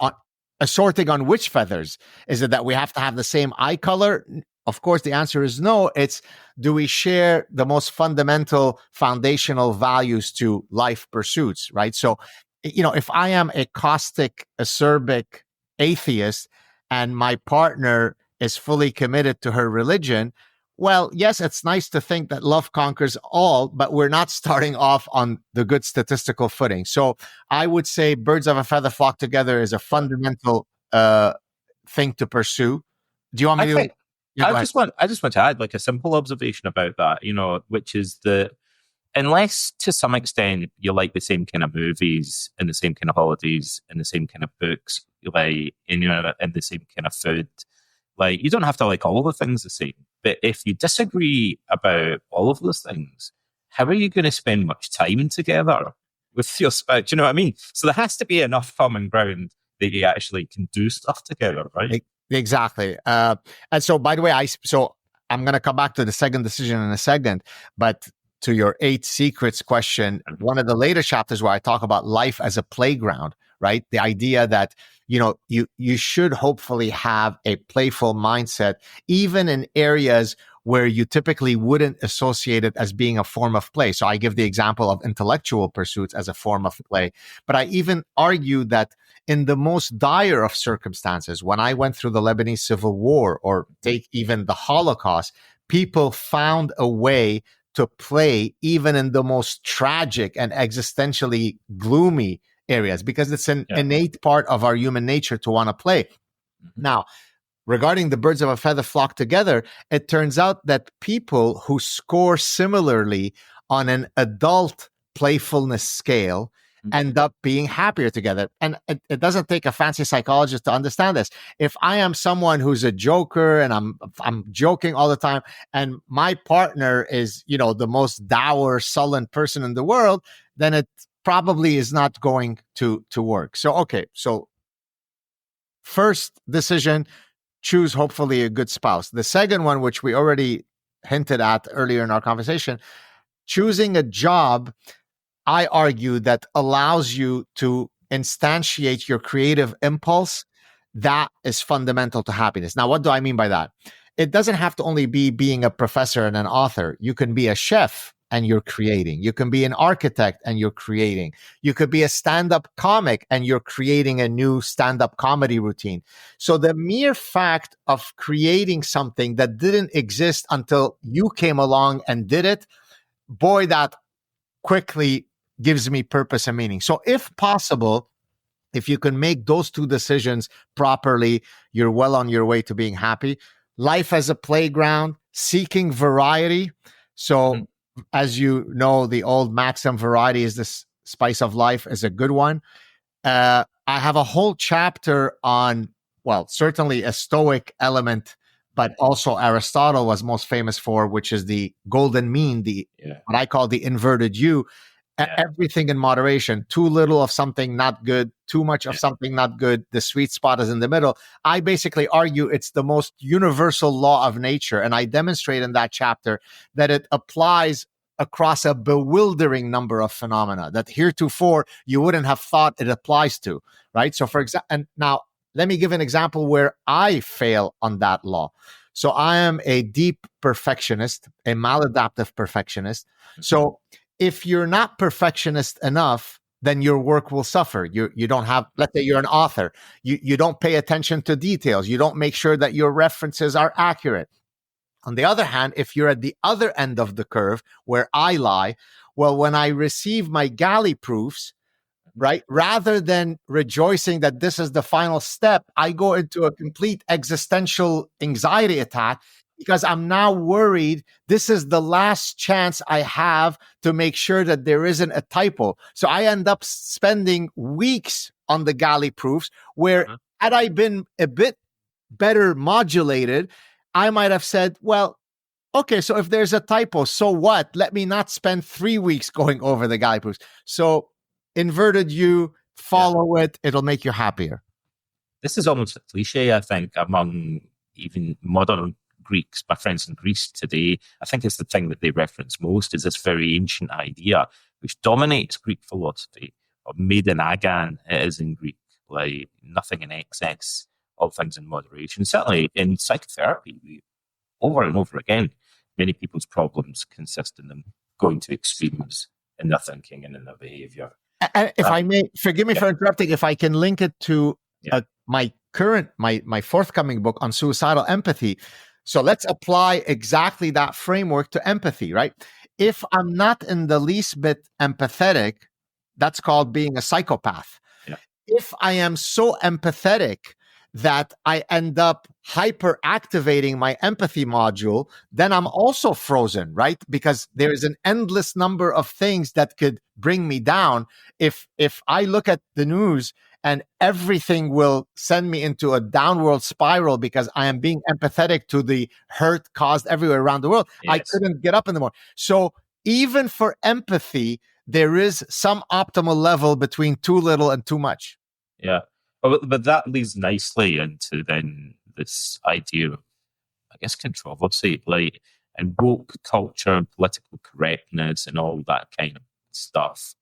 assorting on which feathers? Is it that we have to have the same eye color? Of course, the answer is no. It's, do we share the most fundamental foundational values to life pursuits, right? So, if I am a caustic, acerbic atheist and my partner is fully committed to her religion, well, yes, it's nice to think that love conquers all, but we're not starting off on the good statistical footing. So I would say birds of a feather flock together is a fundamental thing to pursue. Do you want me to? I just want to add like a simple observation about that, which is that unless to some extent you like the same kind of movies and the same kind of holidays and the same kind of books, like and the same kind of food, like you don't have to like all the things the same. But if you disagree about all of those things, how are you going to spend much time together with your spouse? Do you know what I mean? So there has to be enough common ground that you actually can do stuff together, right? Exactly. And so, by the way, I'm going to come back to the second decision in a second, but to your 8 secrets question, one of the later chapters where I talk about life as a playground, right? The idea that, you should hopefully have a playful mindset, even in areas where you typically wouldn't associate it as being a form of play. So I give the example of intellectual pursuits as a form of play. But I even argue that in the most dire of circumstances, when I went through the Lebanese Civil War, or take even the Holocaust, people found a way to play even in the most tragic and existentially gloomy areas, because it's an innate part of our human nature to want to play. Mm-hmm. Now, regarding the birds of a feather flock together, it turns out that people who score similarly on an adult playfulness scale end up being happier together. And it doesn't take a fancy psychologist to understand this. If I am someone who's a joker and I'm joking all the time, and my partner is, the most dour, sullen person in the world, then it probably is not going to work. So first decision, choose hopefully a good spouse. The second one, which we already hinted at earlier in our conversation, choosing a job, I argue, that allows you to instantiate your creative impulse. That is fundamental to happiness. Now, what do I mean by that? It doesn't have to only be being a professor and an author. You can be a chef and you're creating. You can be an architect and you're creating. You could be a stand-up comic and you're creating a new stand-up comedy routine. So the mere fact of creating something that didn't exist until you came along and did it, boy, that quickly gives me purpose and meaning. So if possible, if you can make those two decisions properly, you're well on your way to being happy. Life as a playground, seeking variety. So as you know, the old maxim, variety is the spice of life, is a good one. I have a whole chapter on, certainly a Stoic element, but also Aristotle was most famous for, which is the golden mean, what I call the inverted U. Everything in moderation. Too little of something, not good. Too much of something, not good. The sweet spot is in the middle. I basically argue it's the most universal law of nature. And I demonstrate in that chapter that it applies across a bewildering number of phenomena that heretofore you wouldn't have thought it applies to, right? So for example, and now let me give an example where I fail on that law. So I am a deep perfectionist, a maladaptive perfectionist. So if you're not perfectionist enough, then your work will suffer. You don't have, let's say you're an author, you don't pay attention to details. You don't make sure that your references are accurate. On the other hand, if you're at the other end of the curve where I lie, when I receive my galley proofs, right, rather than rejoicing that this is the final step, I go into a complete existential anxiety attack because I'm now worried this is the last chance I have to make sure that there isn't a typo. So I end up spending weeks on the galley proofs where had I been a bit better modulated, I might have said, okay, so if there's a typo, so what? Let me not spend 3 weeks going over the galley proofs. So inverted U, follow it. It'll make you happier. This is almost a cliche, I think, among even modern Greeks, my friends in Greece today. I think it's the thing that they reference most is this very ancient idea which dominates Greek philosophy of maiden agan. It is in Greek, like nothing in excess, all things in moderation. Certainly in psychotherapy, over and over again, many people's problems consist in them going to extremes in their thinking and in their behavior. And if I may, forgive me for interrupting, if I can link it to my forthcoming book on suicidal empathy. So let's apply exactly that framework to empathy, right? If I'm not in the least bit empathetic, that's called being a psychopath. Yeah. If I am so empathetic that I end up hyperactivating my empathy module, then I'm also frozen, right? Because there is an endless number of things that could bring me down. If I look at the news and everything will send me into a downward spiral because I am being empathetic to the hurt caused everywhere around the world, yes. I couldn't get up in the morning. So even for empathy, there is some optimal level between too little and too much. Yeah. But that leads nicely into then this idea of, I guess, controversy, like, and woke culture and political correctness and all that kind of stuff.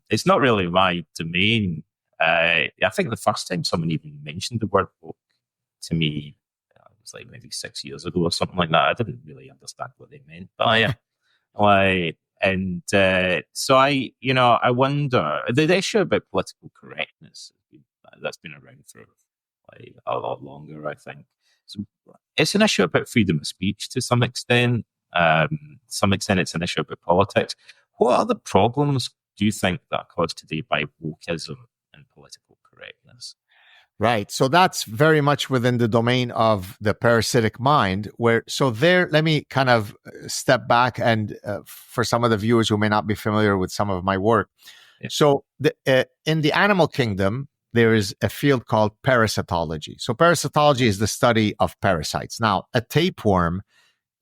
It's not really my domain. I think the first time someone even mentioned the word woke to me, it was like maybe 6 years ago or something like that. I didn't really understand what they meant, but so I wonder, the issue about political correctness that's been around for like a lot longer, I think. So it's an issue about freedom of speech to some extent. Some extent, it's an issue about politics. What are the problems do you think that are caused today by wokeism and political correctness? Right. So that's very much within the domain of the parasitic mind, let me kind of step back and for some of the viewers who may not be familiar with some of my work. Yeah. So in the animal kingdom, there is a field called parasitology. So parasitology is the study of parasites. Now, a tapeworm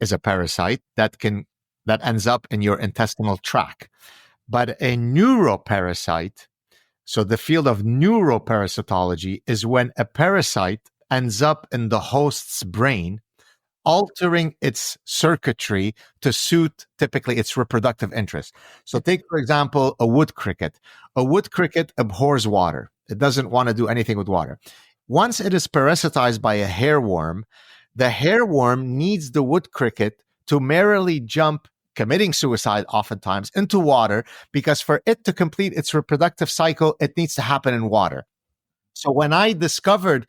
is a parasite that ends up in your intestinal tract. But a neuroparasite, so the field of neuroparasitology, is when a parasite ends up in the host's brain, altering its circuitry to suit typically its reproductive interest. So take, for example, a wood cricket. A wood cricket abhors water. It doesn't want to do anything with water. Once it is parasitized by a hairworm, the hairworm needs the wood cricket to merrily jump, committing suicide oftentimes, into water, because for it to complete its reproductive cycle, it needs to happen in water. So when I discovered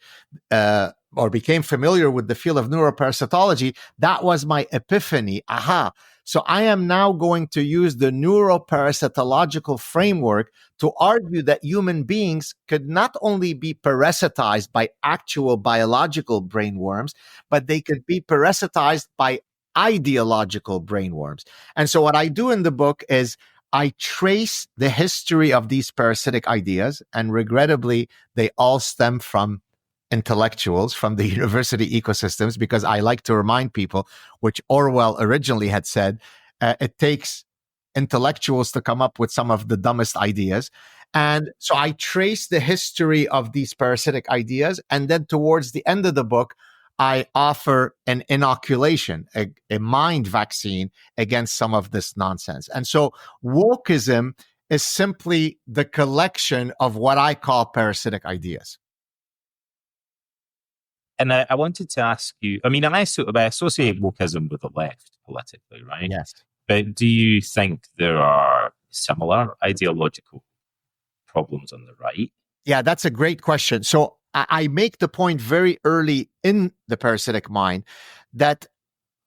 or became familiar with the field of neuroparasitology, that was my epiphany. Aha. So I am now going to use the neuroparasitological framework to argue that human beings could not only be parasitized by actual biological brainworms, but they could be parasitized by ideological brainworms. And so what I do in the book is I trace the history of these parasitic ideas, and regrettably, they all stem from intellectuals from the university ecosystems, because I like to remind people, which Orwell originally had said, it takes intellectuals to come up with some of the dumbest ideas. And so I trace the history of these parasitic ideas. And then towards the end of the book, I offer an inoculation, a mind vaccine against some of this nonsense. And so wokeism is simply the collection of what I call parasitic ideas. And I wanted to ask you, I mean, I associate wokeism with the left politically, right? Yes. But do you think there are similar ideological problems on the right? Yeah, that's a great question. So I make the point very early in the Parasitic Mind that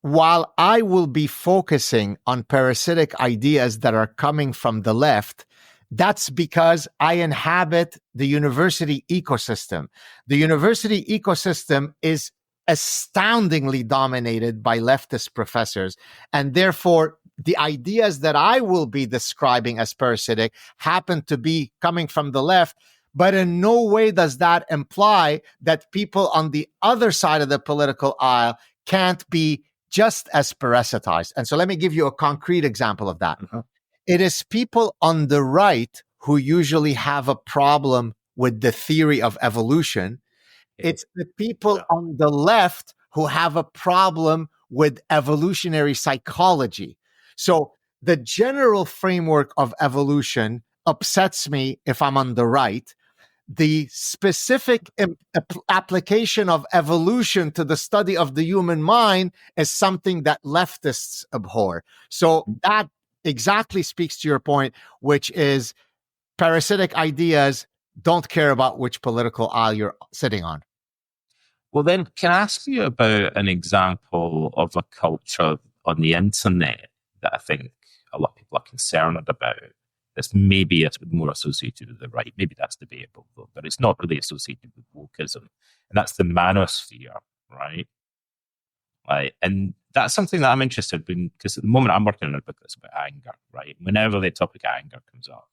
while I will be focusing on parasitic ideas that are coming from the left, that's because I inhabit the university ecosystem. The university ecosystem is astoundingly dominated by leftist professors, and therefore the ideas that I will be describing as parasitic happen to be coming from the left. But in no way does that imply that people on the other side of the political aisle can't be just as parasitized. And so let me give you a concrete example of that. Mm-hmm. It is people on the right who usually have a problem with the theory of evolution. It's the people on the left who have a problem with evolutionary psychology. So the general framework of evolution upsets me if I'm on the right. The specific application of evolution to the study of the human mind is something that leftists abhor. So that exactly speaks to your point, which is parasitic ideas don't care about which political aisle you're sitting on. Well, then, can I ask you about an example of a culture on the internet that I think a lot of people are concerned about? That's maybe more associated with the right. Maybe that's debatable, though, but it's not really associated with wokeism. And that's the manosphere, right? And that's something that I'm interested in, because at the moment I'm working on a book that's about anger, right? Whenever the topic of anger comes up,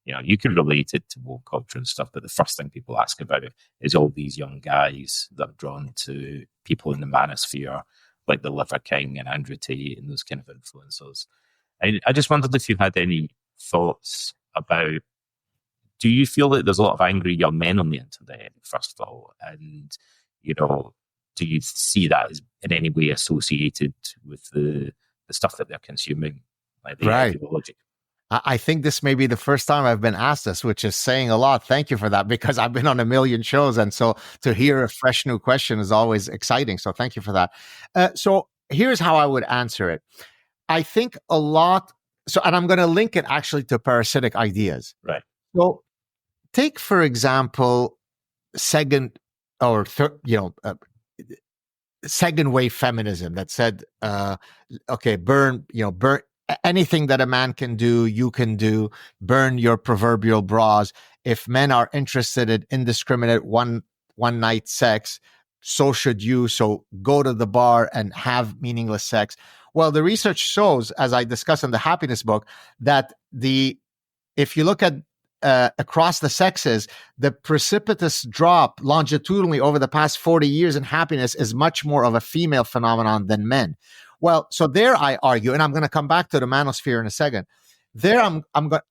you can relate it to woke culture and stuff, but the first thing people ask about it is all these young guys that are drawn to people in the manosphere, like the Liver King and Andrew Tate and those kind of influencers. I just wondered if you had any thoughts about, do you feel that there's a lot of angry young men on the internet, first of all? And, do you see that as in any way associated with the stuff that they're consuming? Like the Right. ideology? I think this may be the first time I've been asked this, which is saying a lot. Thank you for that, because I've been on a million shows. And so to hear a fresh new question is always exciting. So thank you for that. So here's how I would answer it. I think a lot. So, and I'm going to link it actually to parasitic ideas. Right. So take, for example, second wave feminism that said, burn anything that a man can do, you can do, burn your proverbial bras. If men are interested in indiscriminate one night sex, so should you. So go to the bar and have meaningless sex. Well, the research shows, as I discuss in the happiness book, that if you look at across the sexes, the precipitous drop longitudinally over the past 40 years in happiness is much more of a female phenomenon than men. Well, so there I argue, and I'm going to come back to the manosphere in a second. There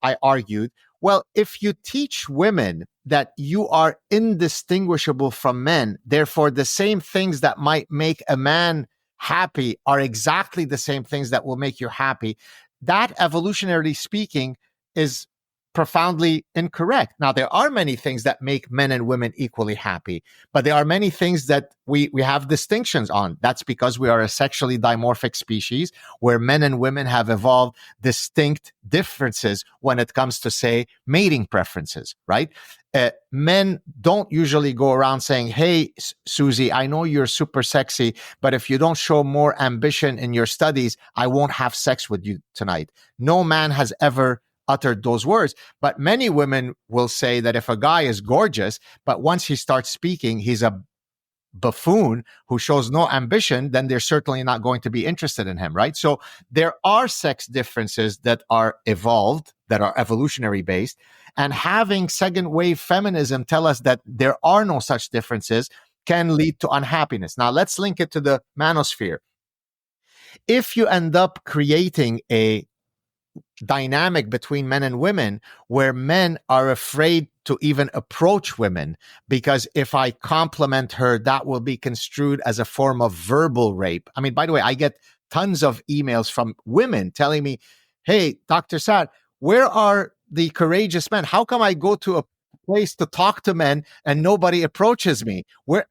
I argued, well, if you teach women that you are indistinguishable from men, therefore the same things that might make a man happy are exactly the same things that will make you happy, that, evolutionarily speaking, is profoundly incorrect. Now, there are many things that make men and women equally happy, but there are many things that we have distinctions on. That's because we are a sexually dimorphic species where men and women have evolved distinct differences when it comes to, say, mating preferences, right? Men don't usually go around saying, hey, Susie, I know you're super sexy, but if you don't show more ambition in your studies, I won't have sex with you tonight. No man has ever uttered those words, but many women will say that if a guy is gorgeous, but once he starts speaking, he's a buffoon who shows no ambition, then they're certainly not going to be interested in him, right? So there are sex differences that are evolved, that are evolutionary based, and having second wave feminism tell us that there are no such differences can lead to unhappiness. Now let's link it to the manosphere. If you end up creating a dynamic between men and women where men are afraid to even approach women because if I compliment her, that will be construed as a form of verbal rape. I mean, by the way, I get tons of emails from women telling me, hey, Dr. Saad, where are the courageous men? How come I go to a place to talk to men and nobody approaches me? Where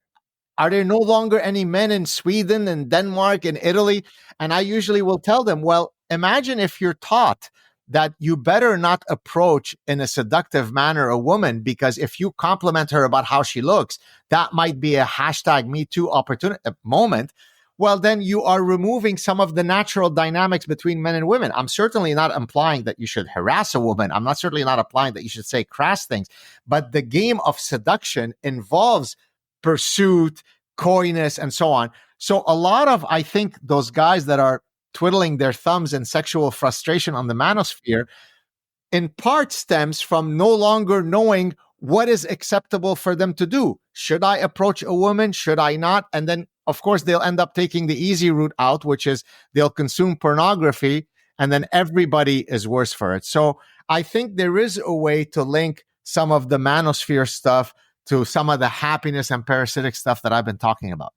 are there no longer any men in Sweden and Denmark and Italy? And I usually will tell them, well, imagine if you're taught that you better not approach in a seductive manner a woman, because if you compliment her about how she looks, that might be a hashtag Me Too opportunity moment. Well, then you are removing some of the natural dynamics between men and women. I'm certainly not implying that you should harass a woman. I'm certainly not implying that you should say crass things. But the game of seduction involves pursuit, coyness, and so on. So a lot of, I think, those guys that are twiddling their thumbs in sexual frustration on the manosphere in part stems from no longer knowing what is acceptable for them to do. Should I approach a woman? Should I not? And then, of course, they'll end up taking the easy route out, which is they'll consume pornography, and then everybody is worse for it. So I think there is a way to link some of the manosphere stuff to some of the happiness and parasitic stuff that I've been talking about.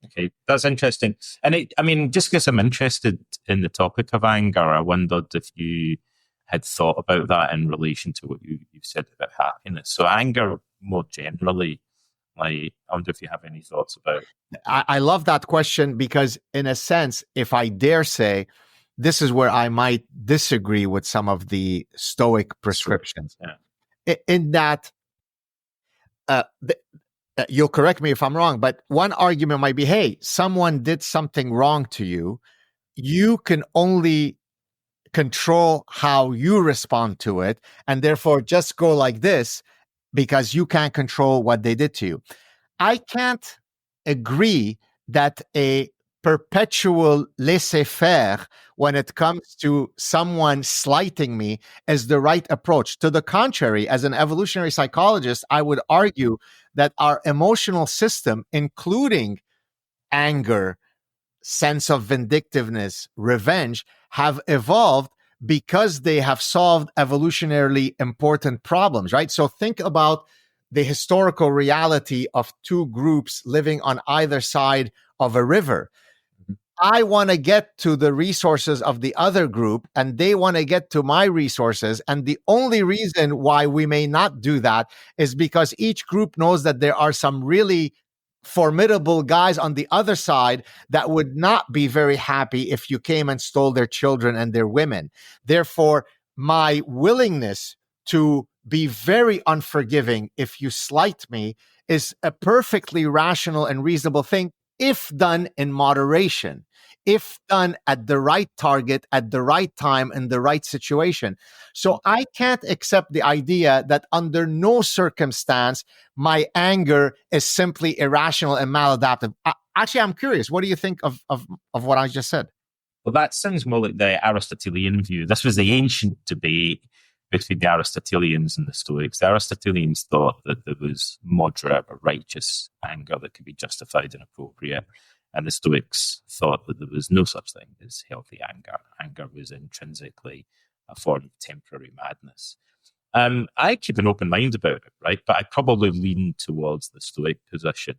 Okay, that's interesting. And I mean, just because I'm interested in the topic of anger, I wondered if you had thought about that in relation to what you've said about happiness. So anger more generally, like, I wonder if you have any thoughts about it. I love that question because, in a sense, if I dare say, this is where I might disagree with some of the Stoic prescriptions. Yeah. In that, you'll correct me if I'm wrong, but one argument might be, hey, someone did something wrong to you. You can only control how you respond to it, and therefore just go like this because you can't control what they did to you. I can't agree that a perpetual laissez-faire when it comes to someone slighting me is the right approach. To the contrary, as an evolutionary psychologist, I would argue that our emotional system, including anger, sense of vindictiveness, revenge, have evolved because they have solved evolutionarily important problems, right? So think about the historical reality of two groups living on either side of a river. I want to get to the resources of the other group, and they want to get to my resources. And the only reason why we may not do that is because each group knows that there are some really formidable guys on the other side that would not be very happy if you came and stole their children and their women. Therefore, my willingness to be very unforgiving if you slight me is a perfectly rational and reasonable thing, if done in moderation, if done at the right target, at the right time, in the right situation. So I can't accept the idea that under no circumstance my anger is simply irrational and maladaptive. Actually, I'm curious. What do you think of what I just said? Well, that sounds more like the Aristotelian view. This was the ancient debate between the Aristotelians and the Stoics. The Aristotelians thought that there was moderate or righteous anger that could be justified and appropriate. And the Stoics thought that there was no such thing as healthy anger. Anger was intrinsically a form of temporary madness. I keep an open mind about it, right? But I probably lean towards the Stoic position.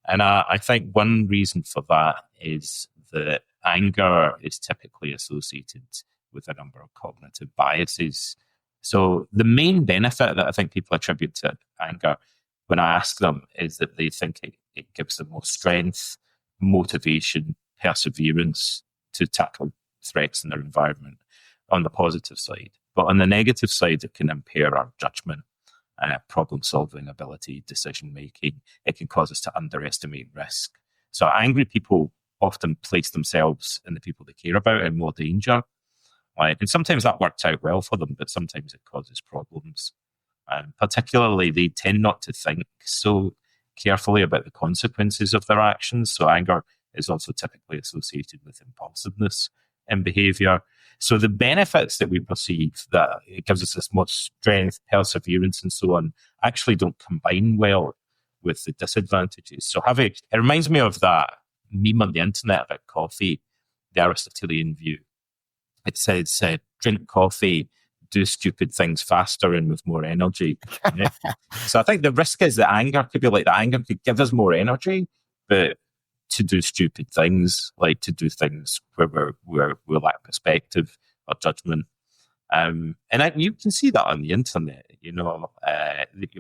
And I think one reason for that is that anger is typically associated with a number of cognitive biases. So the main benefit that I think people attribute to anger when I ask them is that they think it gives them more strength, motivation, perseverance to tackle threats in their environment on the positive side. But on the negative side, it can impair our judgment, problem-solving ability, decision-making. It can cause us to underestimate risk. So angry people often place themselves and the people they care about in more danger. Right? And sometimes that works out well for them, but sometimes it causes problems. Particularly, they tend not to think so carefully about the consequences of their actions. So anger is also typically associated with impulsiveness in behavior. So the benefits that we perceive, that it gives us this more strength, perseverance, and so on, actually don't combine well with the disadvantages. So it reminds me of that meme on the internet about coffee, the Aristotelian view. It says, drink coffee, do stupid things faster and with more energy. Yeah. So I think the risk is that anger could be like that. Anger could give us more energy, but to do stupid things, like to do things where we lack perspective or judgment. And you can see that on the internet,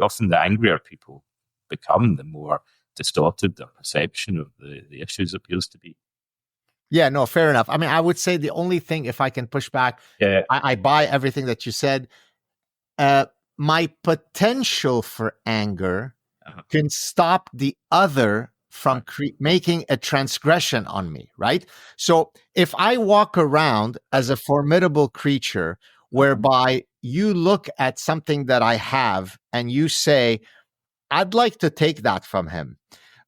often the angrier people become, the more distorted their perception of the issues appears to be. Yeah, no, fair enough. I mean, I would say the only thing, if I can push back, I buy everything that you said. My potential for anger can stop the other from making a transgression on me, right? So if I walk around as a formidable creature whereby you look at something that I have and you say, I'd like to take that from him,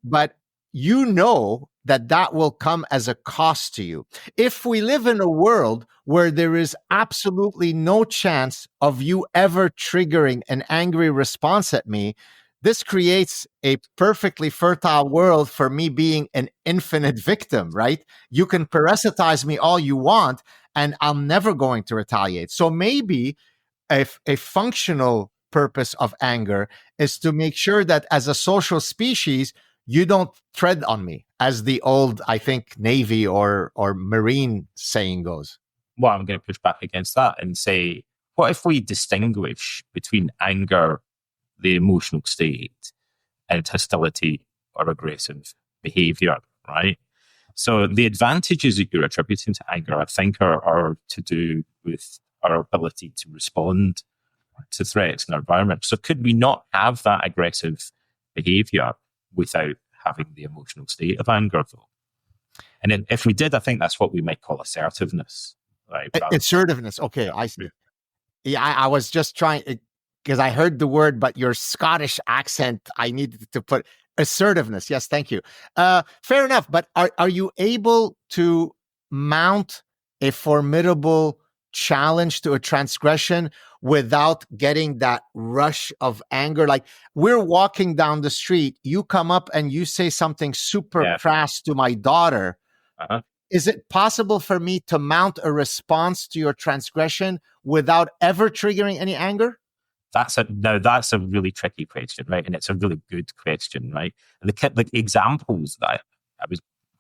but you know that will come as a cost to you. If we live in a world where there is absolutely no chance of you ever triggering an angry response at me, this creates a perfectly fertile world for me being an infinite victim, right? You can parasitize me all you want, and I'm never going to retaliate. So maybe a functional purpose of anger is to make sure that as a social species, you don't tread on me, as the old, I think, Navy or Marine saying goes. Well, I'm going to push back against that and say, what if we distinguish between anger, the emotional state, and hostility or aggressive behavior, right? So the advantages that you're attributing to anger, I think, are to do with our ability to respond to threats in our environment. So could we not have that aggressive behavior without having the emotional state of anger, though? And then if we did, I think that's what we might call assertiveness. Right? Assertiveness. Okay, I see. Yeah, I was just trying, because I heard the word, but your Scottish accent, I needed to put assertiveness. Yes, thank you. Fair enough. But are you able to mount a formidable challenge to a transgression without getting that rush of anger? Like, we're walking down the street, you come up and you say something super crass to my daughter. Is it possible for me to mount a response to your transgression without ever triggering any anger? That's a really tricky question, right? And it's a really good question, right? And the examples that I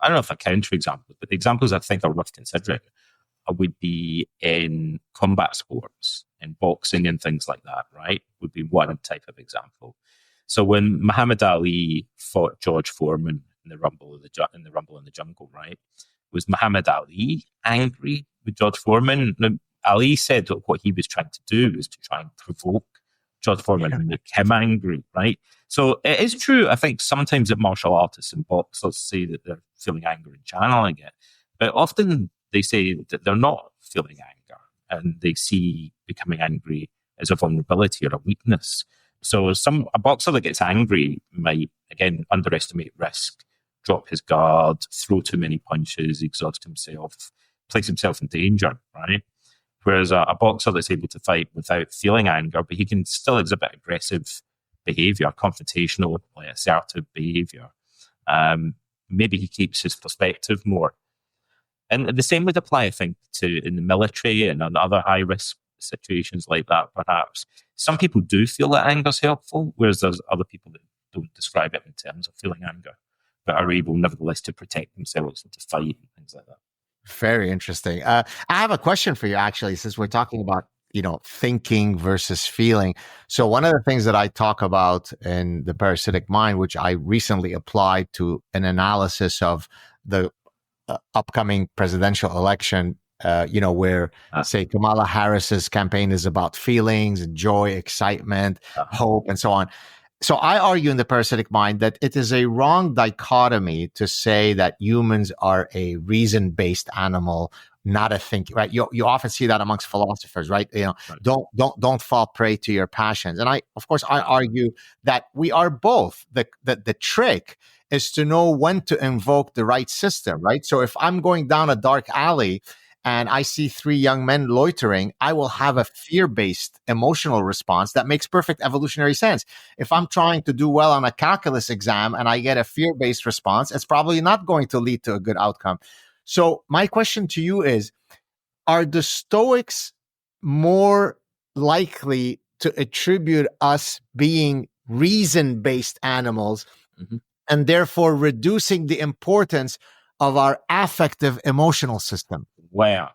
don't know if I counter examples, but the examples I think are worth considering would be in combat sports, in boxing and things like that, right? Would be one type of example. So when Muhammad Ali fought George Foreman in the Rumble in the Jungle, right? Was Muhammad Ali angry with George Foreman? Now, Ali said what he was trying to do was to try and provoke George Foreman and make him angry, right? So it is true, I think, sometimes that martial artists and boxers say that they're feeling anger and channeling it, but often they say that they're not feeling anger and they see becoming angry as a vulnerability or a weakness. So a boxer that gets angry might, again, underestimate risk, drop his guard, throw too many punches, exhaust himself, place himself in danger, right? Whereas a boxer that's able to fight without feeling anger, but he can still exhibit aggressive behavior, confrontational, like assertive behavior. Maybe he keeps his perspective more. And the same would apply, I think, to in the military and on other high risk situations like that, perhaps. Some people do feel that anger is helpful, whereas there's other people that don't describe it in terms of feeling anger, but are able, nevertheless, to protect themselves and to fight and things like that. Very interesting. I have a question for you, actually, since we're talking about, thinking versus feeling. So one of the things that I talk about in the Parasitic Mind, which I recently applied to an analysis of the upcoming presidential election, where, say, Kamala Harris's campaign is about feelings and joy, excitement, hope, and so on. So I argue in the Parasitic Mind that it is a wrong dichotomy to say that humans are a reason-based animal, not a thinking, right? You often see that amongst philosophers, right? Right. Don't fall prey to your passions. And I argue that we are both. The trick is to know when to invoke the right system, right? So if I'm going down a dark alley and I see three young men loitering, I will have a fear-based emotional response that makes perfect evolutionary sense. If I'm trying to do well on a calculus exam and I get a fear-based response, it's probably not going to lead to a good outcome. So my question to you is, are the Stoics more likely to attribute us being reason-based animals and therefore reducing the importance of our affective emotional system? Wow.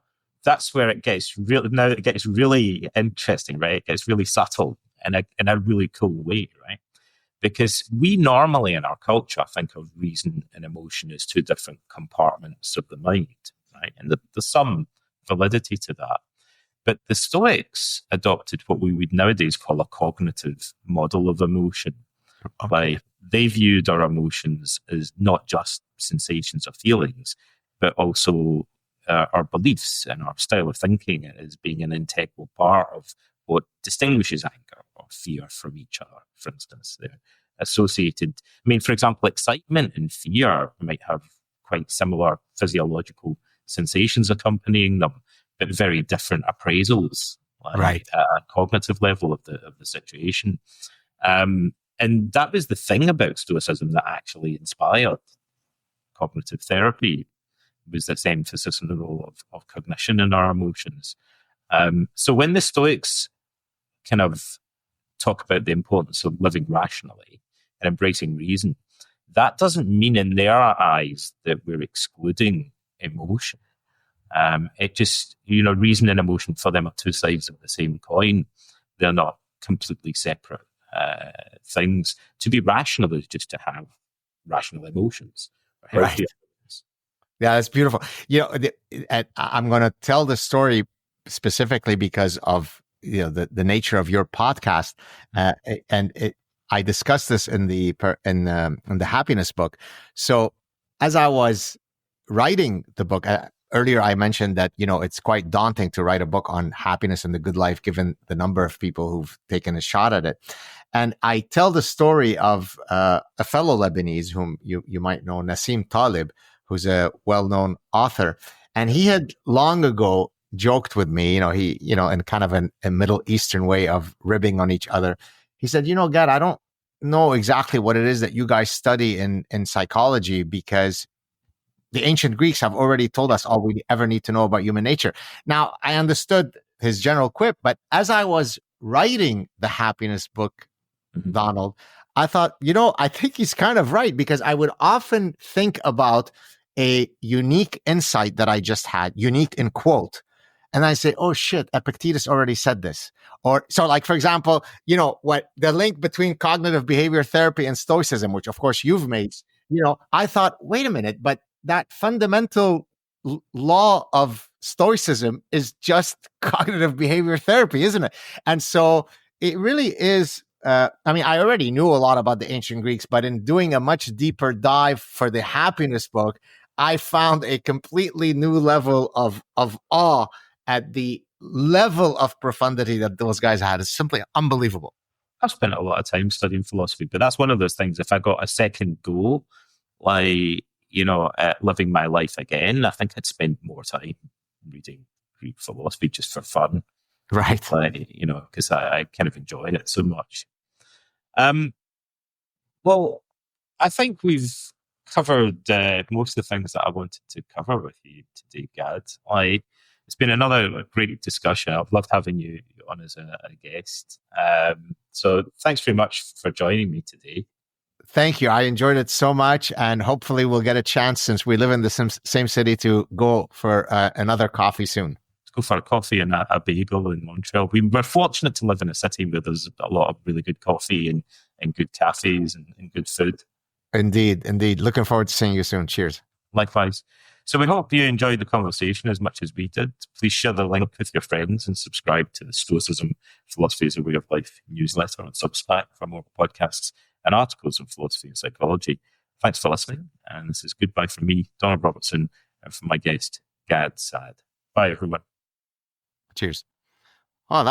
That's where it gets really interesting, right? It gets really subtle in a really cool way, right? Because we normally in our culture think of reason and emotion as two different compartments of the mind, right? And there's some validity to that. But the Stoics adopted what we would nowadays call a cognitive model of emotion. Okay. Like they viewed our emotions as not just sensations or feelings, but also our beliefs and our style of thinking as being an integral part of what distinguishes anger or fear from each other. For instance, they're associated. I mean, for example, excitement and fear might have quite similar physiological sensations accompanying them, but very different appraisals, right, at a cognitive level of the situation. And that was the thing about Stoicism that actually inspired cognitive therapy, was this emphasis on the role of cognition in our emotions. So when the Stoics kind of talk about the importance of living rationally and embracing reason, that doesn't mean in their eyes that we're excluding emotion. It just, reason and emotion for them are two sides of the same coin. They're not completely separate things. To be rational is just to have rational emotions. Right. Yeah, that's beautiful. I'm going to tell the story specifically because of the nature of your podcast, I discussed this in the happiness book. So as I was writing the book, earlier I mentioned that it's quite daunting to write a book on happiness and the good life, given the number of people who've taken a shot at it. And I tell the story of a fellow Lebanese whom you might know, Nassim Taleb, who's a well-known author. And he had long ago joked with me, in kind of a Middle Eastern way of ribbing on each other. He said, Gad, I don't know exactly what it is that you guys study in psychology, because the ancient Greeks have already told us all we ever need to know about human nature. Now, I understood his general quip, but as I was writing the happiness book, Donald, I thought, I think he's kind of right, because I would often think about a unique insight that I just had, unique in quote. And I say, oh shit, Epictetus already said this. Or so, like, for example, what the link between cognitive behavior therapy and Stoicism, which of course you've made, I thought, wait a minute, but that fundamental law of Stoicism is just cognitive behavior therapy, isn't it? And so it really is. I already knew a lot about the ancient Greeks, but in doing a much deeper dive for the happiness book, I found a completely new level of awe at the level of profundity that those guys had. It's simply unbelievable. I've spent a lot of time studying philosophy, but that's one of those things. If I got a second go, like, at living my life again, I think I'd spend more time reading Greek philosophy just for fun, Right. because I kind of enjoyed it so much. Well, I think we've covered most of the things that I wanted to cover with you today, Gad. It's been another great discussion. I've loved having you on as a guest. So thanks very much for joining me today. Thank you. I enjoyed it so much, and hopefully we'll get a chance, since we live in the same city, to go for another coffee soon. Let's go for a coffee and a bagel in Montreal. We're fortunate to live in a city where there's a lot of really good coffee and good cafes and good food. Indeed. Looking forward to seeing you soon. Cheers. Likewise. So we hope you enjoyed the conversation as much as we did. Please share the link with your friends and subscribe to the Stoicism Philosophy as a Way of Life newsletter on Substack for more podcasts and articles on philosophy and psychology. Thanks for listening. And this is goodbye from me, Donald Robertson, and from my guest, Gad Saad. Bye, everyone. Cheers. Oh, that